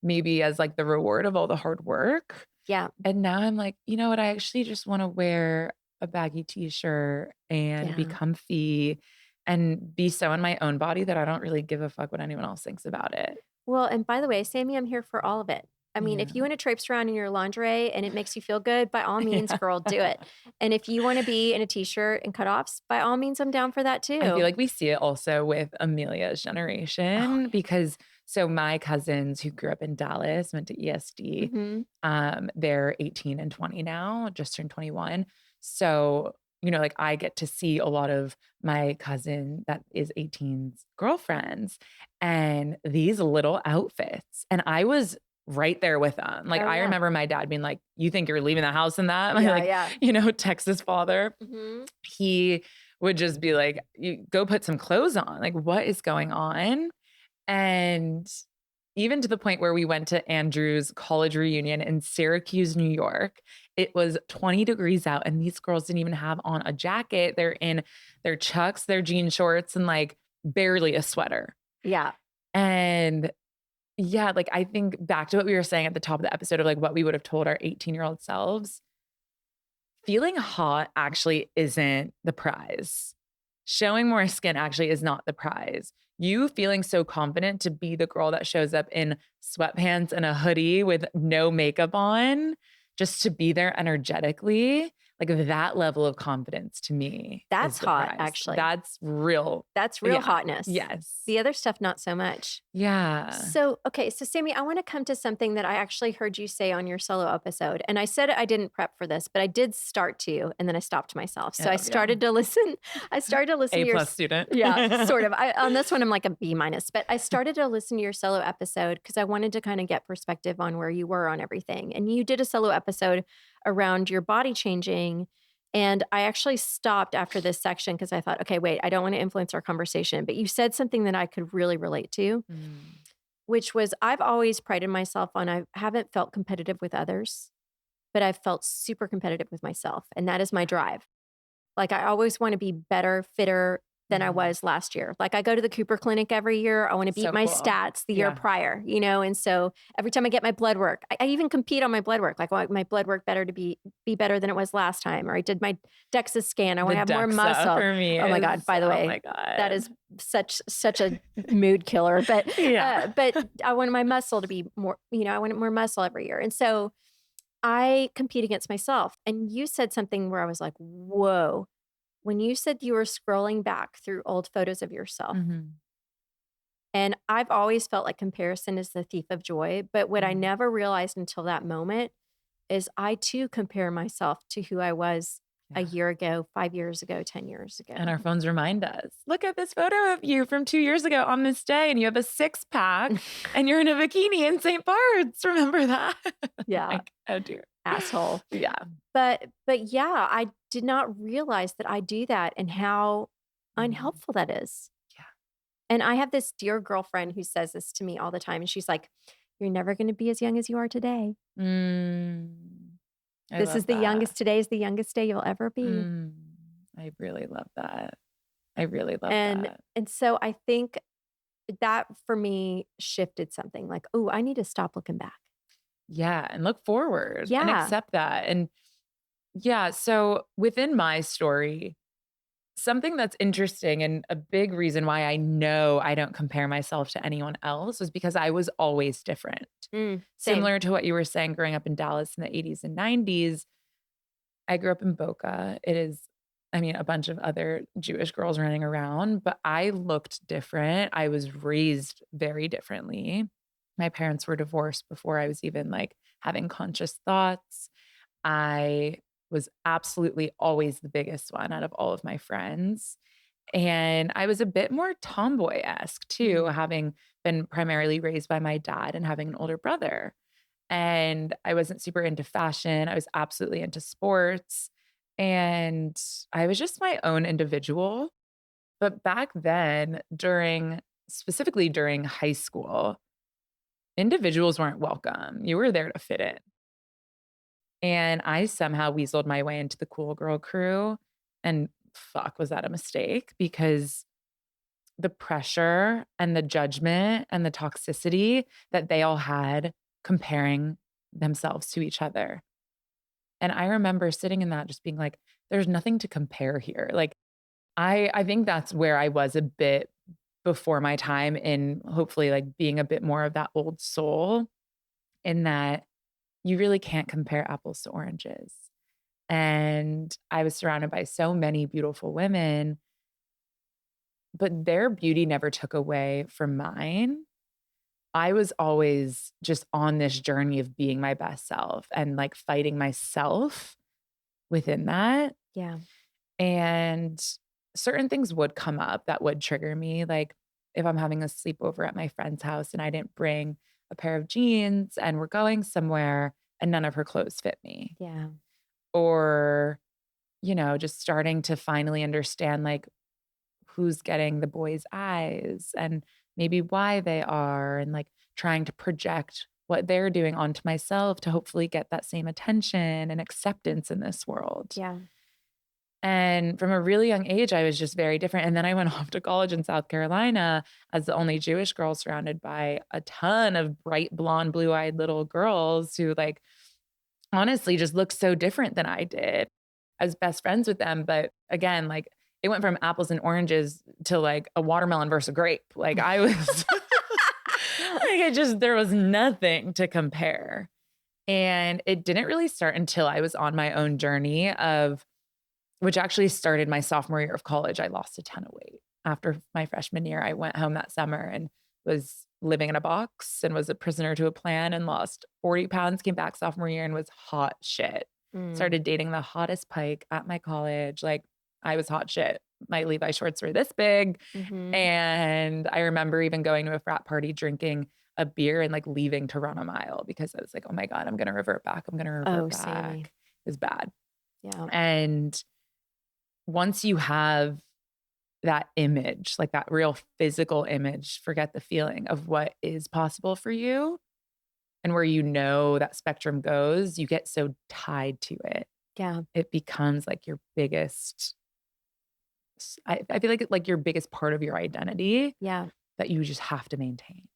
maybe as, like, the reward of all the hard work. Yeah. And now I'm like, "You know what? I actually just wanna wear a baggy t-shirt and be Yeah. comfy and be so in my own body that I don't really give a fuck what anyone else thinks about it." Well, and by the way, Sammy, I'm here for all of it. I mean, if you Yeah. want to traipse around in your lingerie and it makes you feel good, by all means, Yeah. girl, do it. And if you want to be in a t-shirt and cutoffs, by all means, I'm down for that I feel too. like we see it also with Amelia's Oh, generation because so my cousins who grew up in Dallas, went to yeah. ESD, Hmm. they're 18 and 20 now, just turned 21. So, like I get to see a lot of my cousin that is 18's girlfriends and these little outfits. And I was right there with them. Like Oh, I yeah. remember my dad being like, "You think you're leaving the house in that?" My Yeah. like, Yeah. Texas father. Hmm. He would just be like, "You go put some clothes on. Like, what is going on?" And even to the point where we went to Andrew's college reunion in Syracuse, New York. It was 20 degrees out, and these girls didn't even have on a jacket. They're in their chucks, their jean shorts, and like barely a sweater. Yeah. And yeah, like I think back to what we were saying at the top of the episode of like what we would have told our 18-year-old selves. Feeling hot actually isn't the prize. Showing more skin actually is not the prize. You feeling so confident to be the girl that shows up in sweatpants and a hoodie with no makeup on, just to be there energetically, like that level of confidence to me is That's the hot, prize. actually. That's real. That's real Yeah. hotness. Yes. The other stuff, not so much. Yeah. So, okay. So, Sammy, I want to come to something that I actually heard you say on your solo episode. And I said I didn't prep for this, but I did start to, and then I stopped myself. So I Oh, yeah. started to listen. I started to listen A to your, plus student. yeah, sort of. On this one, I'm like a B minus, but I started to listen to your solo episode because I wanted to kind of get perspective on where you were on everything. And you did a solo episode around your body changing. And I actually stopped after this section because I thought, okay, wait, I don't want to influence our conversation. But you said something that I could really relate to, Mm. which was I've always prided myself on I haven't felt competitive with others, but I've felt super competitive with myself. And that is my drive. Like I always want to be better, fitter than I Mhm. was last year. Like I go to the Cooper Clinic every year. I want to beat So my cool. stats the year Yeah. prior, And so every time I get my blood work, I even compete on my blood work. Like I want my blood work better to be better than it was last time. Or I did my DEXA scan. I want The to have more DEXA muscle. for me Oh my God. is By the oh way, my that god. is such a mood killer. But Yeah. but I want my muscle to be more, I want more muscle every year. And so I compete against myself. And you said something where I was like, whoa. when you said you were scrolling back through old photos of yourself, Mhm. and I've always felt like comparison is the thief of joy, but what I Mhm. never realized until that moment is I too compare myself to who I was a Yeah. year ago, 5 years ago, 10 years ago. And our phones remind us, "Look at this photo of you from 2 years ago on this day, and you have a six-pack, and you're in a bikini in St. Bart's. Remember that?" I'm Yeah, like, "Oh, dear." asshole. Yeah. But yeah, I did not realize that I do that and how Mhm. unhelpful that is. Yeah. And I have this dear girlfriend who says this to me all the time, and she's like, "You're never gonna be as young as you are today. Mm. I This is love the that. youngest today is the youngest day you'll ever be." Mm. I really love that. I really love And that. and so I think that for me shifted something like, "Oh, I need to stop looking back." Yeah, and look forward and Yeah. accept that, and yeah, so within my story, something that's interesting and a big reason why I know I don't compare myself to anyone else was because I was always different. Same. Similar to what you were saying growing up in Dallas in the 80s and 90s, I grew up in Boca. It is, I mean, a bunch of other Jewish girls running around, but I looked different. I was raised very differently. My parents were divorced before I was even like having conscious thoughts. I was absolutely always the biggest one out of all of my friends. And I was a bit more tomboy-esque too, Mm. having been primarily raised by my dad and having an older brother. And I wasn't super into fashion. I was absolutely into sports. And I was just my own individual. But back then, specifically during high school, individuals weren't welcome. You were there to fit in. And I somehow weaseled my way into the cool girl crew. And fuck, was that a mistake? Because the pressure and the judgment and the toxicity that they all had comparing themselves to each other. And I remember sitting in that just being like, there's nothing to compare here. Like, I think that's where I was a bit before my time in hopefully like being a bit more of that old soul in that you really can't compare apples to oranges. And I was surrounded by so many beautiful women, but their beauty never took away from mine. I was always just on this journey of being my best self and like fighting myself within that. Yeah. And certain things would come up that would trigger me. Like if I'm having a sleepover at my friend's house and I didn't bring a pair of jeans and we're going somewhere and none of her clothes fit me. Yeah. Or, just starting to finally understand like who's getting the boy's eyes and maybe why they are, and like trying to project what they're doing onto myself to hopefully get that same attention and acceptance in this world. Yeah. And from a really young age, I was just very different. And then I went off to college in South Carolina as the only Jewish girl surrounded by a ton of bright blonde, blue eyed little girls who, like, honestly just looked so different than I did. I was best friends with them. But again, like, it went from apples and oranges to like a watermelon versus a grape. Like, I was like, there was nothing to compare. And it didn't really start until I was on my own journey of which actually started my sophomore year of college. I lost a ton of weight. After my freshman year, I went home that summer and was living in a box and was a prisoner to a plan and lost 40 pounds, came back sophomore year and was hot shit. Mm. Started dating the hottest pike at my college. Like, I was hot shit. My Levi shorts were this big. Mhm. And I remember even going to a frat party, drinking a beer and like leaving to run a mile because I was like, oh my God, I'm going to revert back. I'm going to revert Oh, Sammy. back. It was bad. Yeah. And once you have that image, like that real physical image, forget the feeling of what is possible for you and where that spectrum goes, you get so tied to it. Yeah. It becomes like your biggest, I feel like it's like your biggest part of your identity Yeah. that you just have to maintain.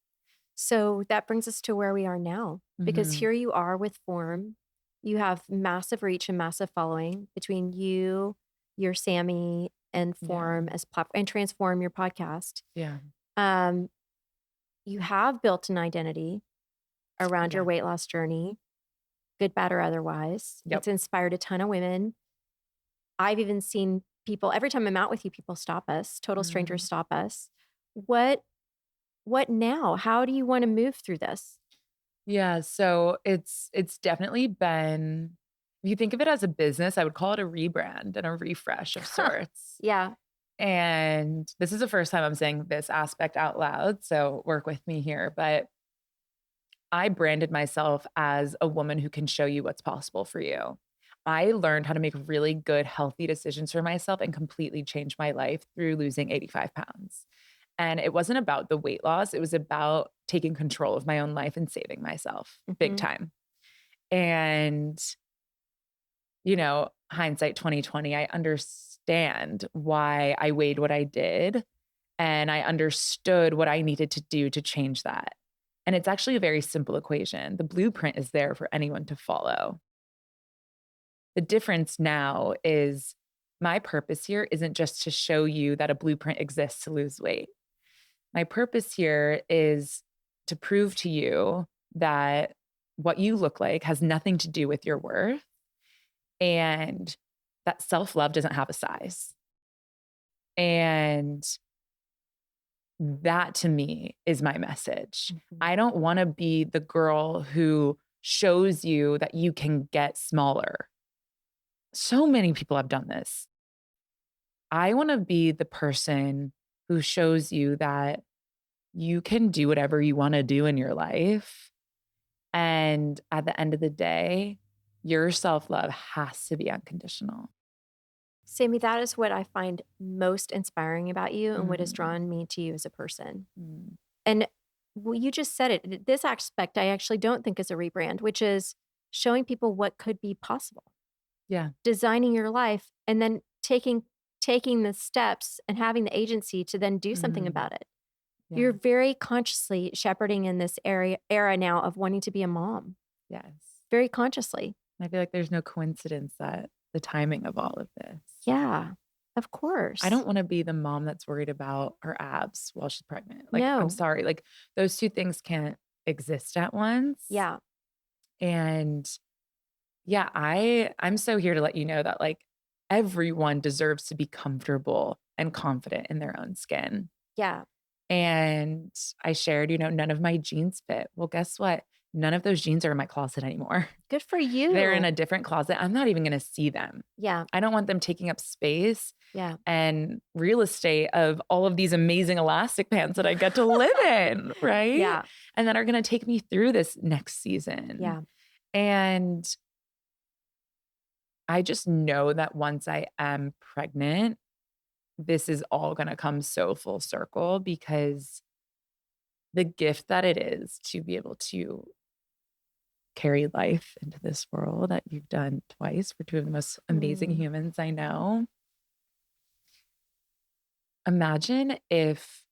So that brings us to where we are now, because Mhm. here you are with Form. You have massive reach and massive following between you, your Sammy, and Yeah. Form as and Transform your podcast. Yeah. Um, you have built an identity around your Yeah. weight loss journey, good, bad, or otherwise. Yep. It's inspired a ton of women. I've even seen people, every time I'm out with you, people stop us, total strangers Mm. stop us. What what now? How do you wanna move through this? Yeah, so it's definitely been if you think of it as a business, I would call it a rebrand and a refresh of sorts. Yeah. And this is the first time I'm saying this aspect out loud, so work with me here, but I branded myself as a woman who can show you what's possible for you. I learned how to make really good, healthy decisions for myself and completely change my life through losing 85 pounds. And it wasn't about the weight loss, it was about taking control of my own life and saving myself big Mhm. time. And, hindsight 2020, I understand why I weighed what I did and I understood what I needed to do to change that. And it's actually a very simple equation. The blueprint is there for anyone to follow. The difference now is my purpose here isn't just to show you that a blueprint exists to lose weight. My purpose here is to prove to you that what you look like has nothing to do with your worth and that self love doesn't have a size. And that to me is my message. Mhm. I don't want to be the girl who shows you that you can get smaller. So many people have done this. I want to be the person who shows you that you can do whatever you want to do in your life. And at the end of the day, your self love has to be unconditional. Sammy, that is what I find most inspiring about you and what has Mm, drawn me to you as a person. mm. And well, you just said it. This aspect I actually don't think is a rebrand, which is showing people what could be possible, Yeah. designing your life, and then taking the steps and having the agency to then do something Mm, about it. You're yeah. very consciously shepherding in this era now of wanting to be a mom, Yes. very consciously. I feel like there's no coincidence that the timing of all of this. Yeah, of I course. don't wanna be the mom that's worried about her abs while she's pregnant. Like, I'm No. sorry, like, those 2 things can't exist at once, Yeah. and, yeah, I'm so here to let you know that, like, everyone deserves to be comfortable and confident in their own skin, Yeah. and I shared, none of my jeans fit. Well, guess what? None of those jeans are in my closet anymore. Good for They're in you. a different closet. I'm not even gonna see them. Yeah. I don't want them taking up space Yeah. and real estate of all of these amazing elastic pants that I get to live in, right? Yeah. And that are gonna take me through this next season. Yeah. And I just know that once I am pregnant, this is all gonna come so full circle because the gift that it is to be able to carry life into this world that you've done twice for two of the most amazing Mm. humans I know. Imagine if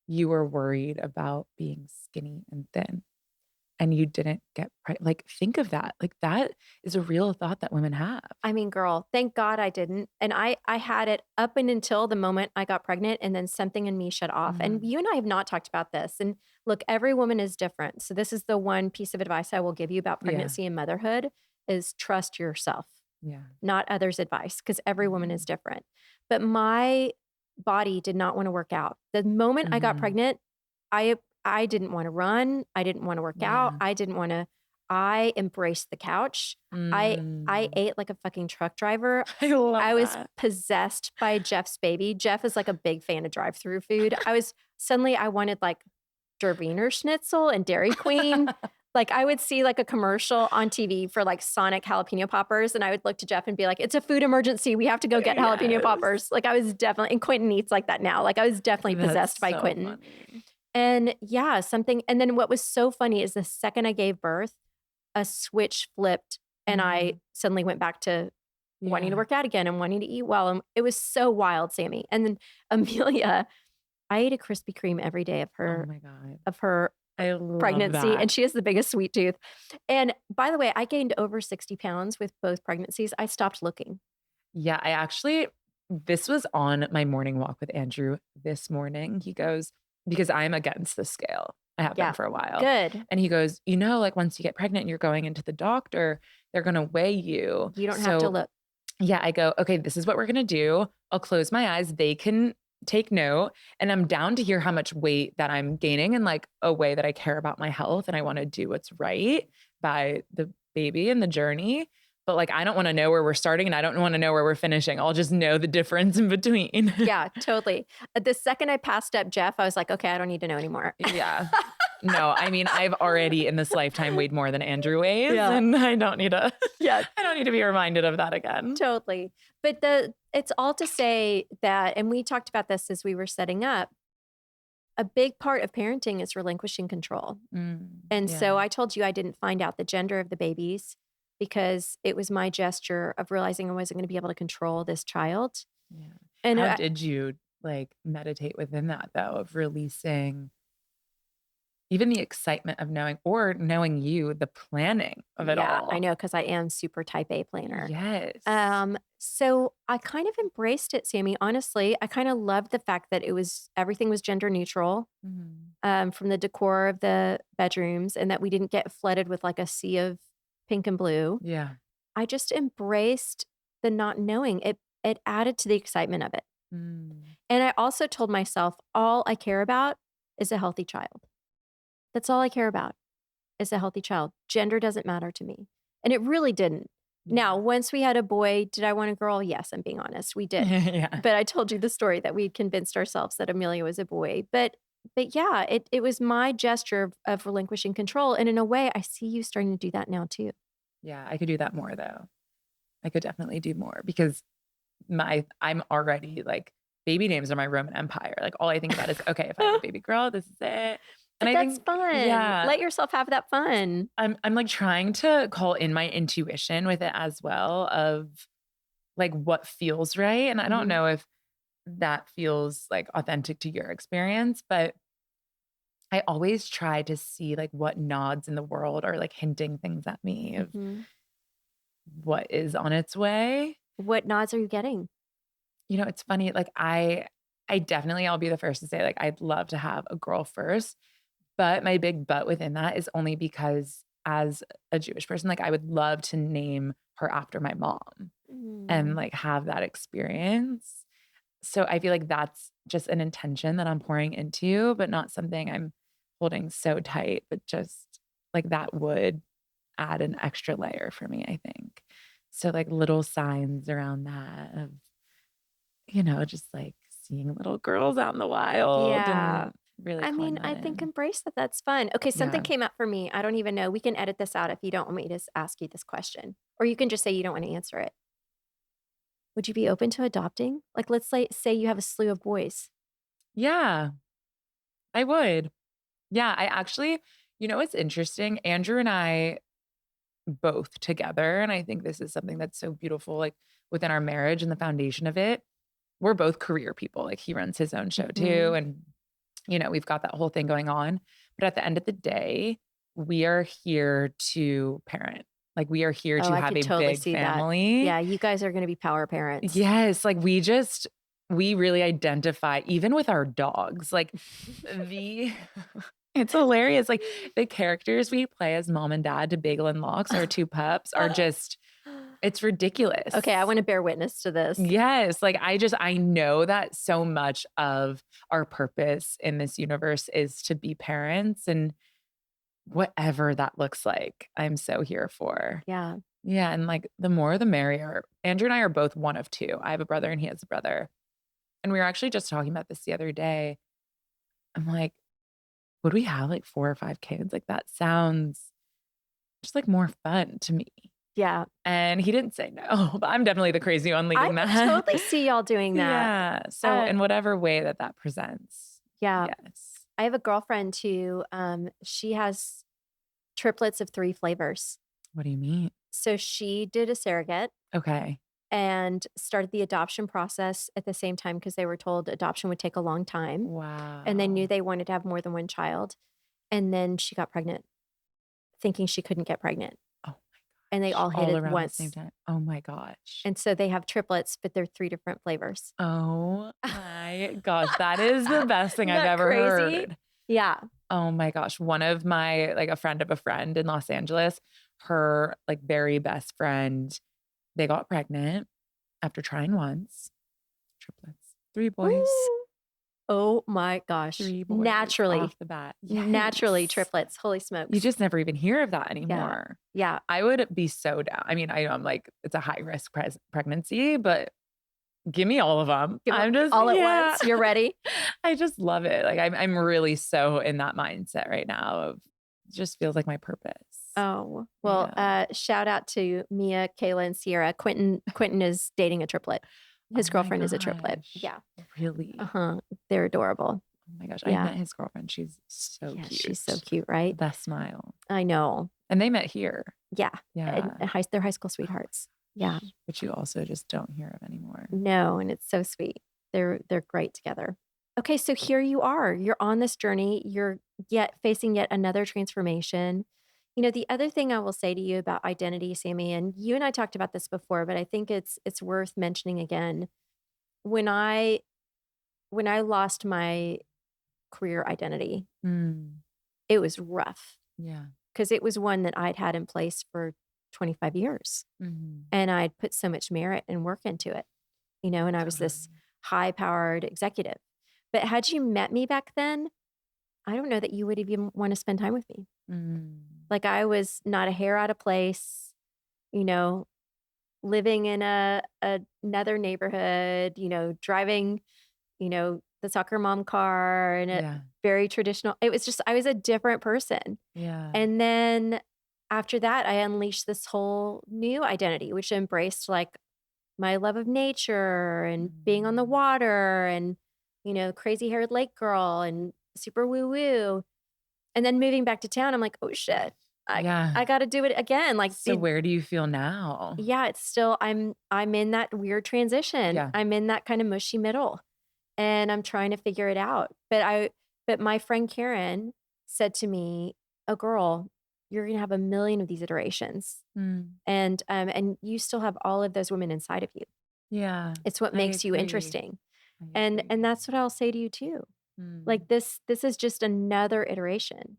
you were worried about being skinny and thin and you didn't get like, think of that. Like, that is a real thought that women have. I mean, girl, thank God I didn't. And I had it up and until the moment I got pregnant, and then something in me shut off. And Mhm. you and I have not talked about this. And look, every woman is different. So this is the one piece of advice I will give you about Yeah. pregnancy and motherhood is trust yourself, Yeah. not others' advice, because every woman is Mhm. different. But my body did not want to work out. The moment I got Mhm. pregnant, I I didn't want to run. I didn't want to work out. Yeah. I didn't want to. I embraced the couch. I Mm. ate like a fucking truck driver. I I love was that. possessed by Jeff's baby. Jeff is like a big fan of drive-through food. I wanted like Der Wiener Schnitzel and Dairy Queen. Like I would see like a commercial on TV for like Sonic jalapeno poppers, and I would look to Jeff and be like, "It's a food emergency. We have to go get jalapeno Yes. poppers." Like I was definitely, and Quentin eats like that now. Like I was definitely That's possessed by so Quentin. funny. And yeah, and then what was so funny is the second I gave birth, a switch flipped and I Mhm. suddenly went back to wanting to Yeah. work out again and wanting to eat well. And it was so wild, Sammy. And then Amelia, I ate a Krispy Kreme every day Oh my god. of her I love pregnancy, and that. she has the biggest sweet tooth. And by the way, I gained over 60 pounds with both pregnancies. I stopped looking. Yeah, this was on my morning walk with Andrew this morning. He goes, because I'm against the scale. I have been Yeah. for a while. Good. And he goes, like once you get pregnant and you're going into the doctor, they're going to weigh you. You don't have to So look. yeah, I go, okay, this is what we're going to do. I'll close my eyes. They can take note. And I'm down to hear how much weight that I'm gaining in like a way that I care about my health and I want to do what's right by the baby and the journey. But like, I don't want to know where we're starting and I don't want to know where we're finishing. I'll just know the difference in between. Yeah, totally. The second I passed up Jeff, I was like, okay, I don't need to know anymore. Yeah. No, I mean, I've already in this lifetime weighed more than Andrew weighs, Yeah. and I don't need to, Yeah, I don't need to be reminded of that again. totally. But it's all to say that, and we talked about this as we were setting up, a big part of parenting is relinquishing control. And so I told you I didn't find out the gender of the babies because it was my gesture of realizing I wasn't going to be able to control this child. Yeah. And How did you like meditate within that though, of releasing even the excitement of knowing or knowing you, the planning of it all? I know, because I am super type A planner. Yes. So I kind of embraced it, Sammy. Honestly, I kind of loved the fact that everything was gender neutral, from the decor of the bedrooms, and that we didn't get flooded with like a sea of pink and blue. Yeah. I just embraced the not knowing. It added to the excitement of it. Mm. And I also told myself, all I care about is a healthy child. That's all I care about is a healthy child. Gender doesn't matter to me. And it really didn't. Yeah. Now, once we had a boy, did I want a girl? Yes, I'm being honest. We did. Yeah. But I told you the story that we convinced ourselves that Amelia was a boy. But yeah, it was my gesture of relinquishing control. And in a way, I see you starting to do that now too. Yeah. I could do that more though. I could definitely do more because I'm already like baby names are my Roman Empire. Like all I think about is, okay, if I have a baby girl, this is it. But And that's fun. Yeah, Let yourself have that fun. I'm like trying to call in my intuition with it as well of like what feels right. And I don't know if that feels like authentic to your experience, but I always try to see like what nods in the world are like hinting things at me of what is on its way. What nods are you getting? You know, it's funny, like I definitely I'll be the first to say like I'd love to have a girl first, but my big but within that is only because as a Jewish person, like I would love to name her after my mom and like have that experience. So I feel like that's just an intention that I'm pouring into, but not something I'm holding so tight, but just like that would add an extra layer for me, I think. So like little signs around that of, you know, just like seeing little girls out in the wild and really I mean, I think embrace that. That's fun. Okay, something came up for me. I don't even know. We can edit this out if you don't want me to ask you this question. Or you can just say you don't want to answer it. Would you be open to adopting? Like, let's say you have a slew of boys. Yeah, I would. Yeah, I actually, you know, what's interesting? Andrew and I both together, and I think this is something that's so beautiful, like within our marriage and the foundation of it. We're both career people. Like he runs his own show too. And, you know, we've got that whole thing going on. But at the end of the day, we are here to parent. Like we are here to have a big family. That. Yeah, you guys are going to be power parents. Yes. Like we really identify, even with our dogs, like it's hilarious. Like the characters we play as mom and dad to Bagel and Locks, our two pups, are just, it's ridiculous. Okay, I want to bear witness to this. Yes. Like I know that so much of our purpose in this universe is to be parents and whatever that looks like, I'm so here for. Yeah. Yeah. And like the more the merrier. Andrew and I are both one of two. I have a brother and he has a brother. And we were actually just talking about this the other day. I'm like, would we have like 4 or 5 kids? Like that sounds just like more fun to me. Yeah. And he didn't say no, but I'm definitely the crazy one leading that. I totally see y'all doing that. Yeah. So in whatever way that presents. Yeah. Yes. I have a girlfriend who, she has triplets of 3 flavors. What do you mean? So she did a surrogate. Okay. And started the adoption process at the same time because they were told adoption would take a long time. Wow. And they knew they wanted to have more than one child. And then she got pregnant, thinking she couldn't get pregnant. Oh my gosh. And they all hit it around once. the same time. Oh my gosh. And so they have triplets, but they're 3 different flavors. Oh my gosh. That is the best thing I've ever heard. Yeah. Oh my gosh. One of my, like a friend of a friend in Los Angeles, her like very best friend, they got pregnant after trying once, triplets, 3 boys. Ooh. Oh my gosh. 3 boys Naturally. off the bat. Naturally, Yes. triplets. Holy smokes. You just never even hear of that Yeah. anymore. Yeah. I would be so down. I mean, I know I'm like, it's a high risk pregnancy, but give me all of them. Give 'em I'm just all at once. You're ready. I just love it. Like I'm really so in that mindset right now of just feels like my purpose. Oh, well, Yeah. shout out to Mia, Kayla, and Sierra. Quentin is dating a triplet. His Oh my girlfriend is a triplet. gosh. Yeah. Really? Uh-huh. They're adorable. Oh my gosh. I Yeah. met his girlfriend. She's so Yeah, cute. she's so cute, The right? best smile. I know. And they met here. Yeah. Yeah. And they're high school sweethearts. Yeah. Which you also just don't hear of anymore. No, and it's so sweet. They're great together. Okay, so here you are. You're on this journey. You're facing yet another transformation. You know, the other thing I will say to you about identity, Sammy, and you and I talked about this before, but I think it's worth mentioning again. When I lost my career identity, it was rough. Yeah. Because it was one that I'd had in place for 25 years. And I'd put so much merit and work into it, you know, and I was this high-powered executive. But had you met me back then, I don't know that you would even want to spend time with me. Like I was not a hair out of place, you know, living in another neighborhood, you know, driving, you know, the soccer mom car and a very traditional. It was just, I was a different person. Yeah. And then after that, I unleashed this whole new identity, which embraced like my love of nature and being on the water and, you know, crazy haired lake girl and super woo woo. And then moving back to town, I'm like, oh shit, I got to do it again. Like, so where do you feel now? Yeah, it's still, I'm in that weird transition. Yeah. I'm in that kind of mushy middle and I'm trying to figure it out. But my friend Karen said to me, oh girl, you're going to have a million of these iterations. And you still have all of those women inside of you. Yeah. It's what makes you interesting. And that's what I'll say to you too. Like this is just another iteration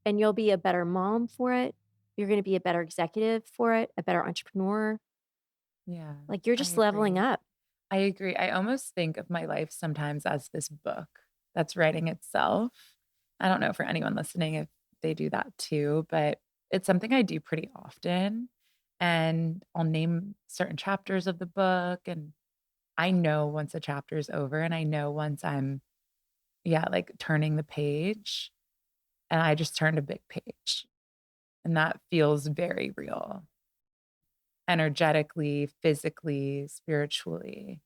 and you'll be a better mom for it. You're going to be a better executive for it, a better entrepreneur. Yeah. Like you're just leveling up. I agree. I almost think of my life sometimes as this book that's writing itself. I don't know for anyone listening if they do that too, but it's something I do pretty often. And I'll name certain chapters of the book. And I know once a chapter is over and I know once I'm, like turning the page and I just turned a big page. And that feels very real. Energetically, physically, spiritually.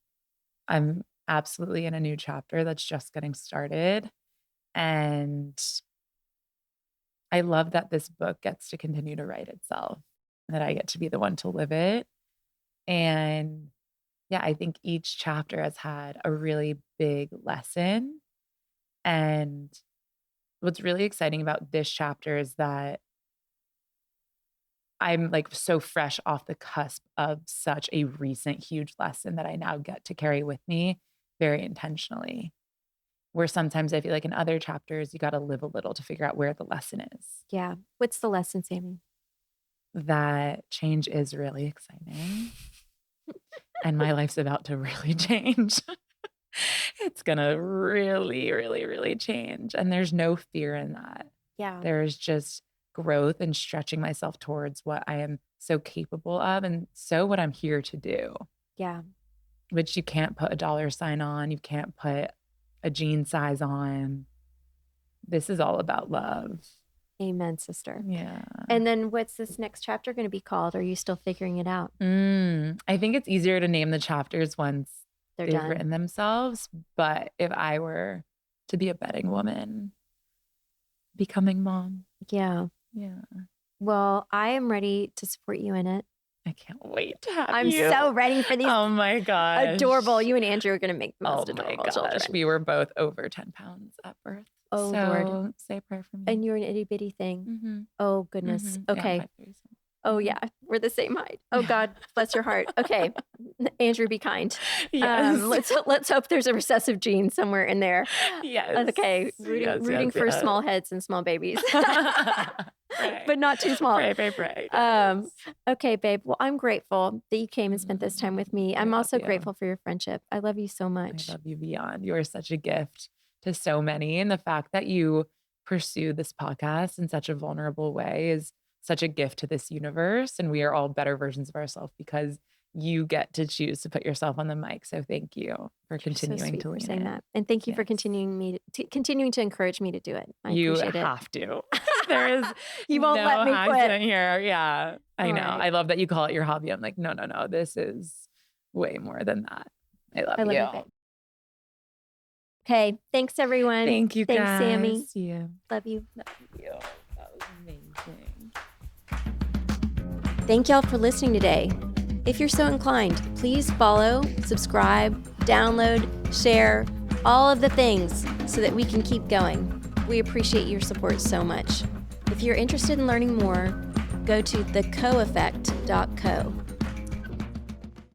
I'm absolutely in a new chapter that's just getting started. And I love that this book gets to continue to write itself and that I get to be the one to live it. And I think each chapter has had a really big lesson. And what's really exciting about this chapter is that I'm like so fresh off the cusp of such a recent huge lesson that I now get to carry with me very intentionally. Where sometimes I feel like in other chapters, you got to live a little to figure out where the lesson is. Yeah. What's the lesson, Sammy? That change is really exciting. And my life's about to really change. It's going to really, really, really change. And there's no fear in that. Yeah. There's just growth and stretching myself towards what I am so capable of and so what I'm here to do. Yeah. Which you can't put a dollar sign on. You can't put a jean size on. This is all about love. Amen, sister. Yeah. And then what's this next chapter going to be called? Are you still figuring it out? I think it's easier to name the chapters once they've done. written themselves. But if I were to be a betting woman, becoming mom. Yeah. Yeah. Well, I am ready to support you in it. I can't wait to have I'm you. so ready for these. Oh my gosh. Adorable. You and Andrew are going to make the most adorable children. We were both over 10 pounds at birth. Oh, so Lord. Say a prayer for me. And you're an itty bitty thing. Oh, goodness. Okay. Yeah, Oh yeah, we're the same height. Oh God, bless your heart. Okay, Andrew, be kind. Yes. Let's hope there's a recessive gene somewhere in there. Yes. Okay, rooting for small heads and small babies, Right. but not too small. Right. Okay, babe. Well, I'm grateful that you came and spent this time with me. I'm also grateful for your friendship. I love you so much. I love you beyond. You are such a gift to so many, and the fact that you pursue this podcast in such a vulnerable way is such a gift to this universe, and we are all better versions of ourselves because you get to choose to put yourself on the mic. So thank you for continuing to lean in. That. And thank you for continuing to encourage me to do it. I You appreciate it. have to. There is you won't let me quit in here. Yeah, I know. Right. I love that you call it your hobby. I'm like, no. This is way more than that. I love you. Babe. Okay. Thanks, everyone. Thank you, Thanks, guys. Sammy. See you. Love you. Love you. That was amazing. Thank y'all for listening today. If you're so inclined, please follow, subscribe, download, share, all of the things so that we can keep going. We appreciate your support so much. If you're interested in learning more, go to thecoeffect.co.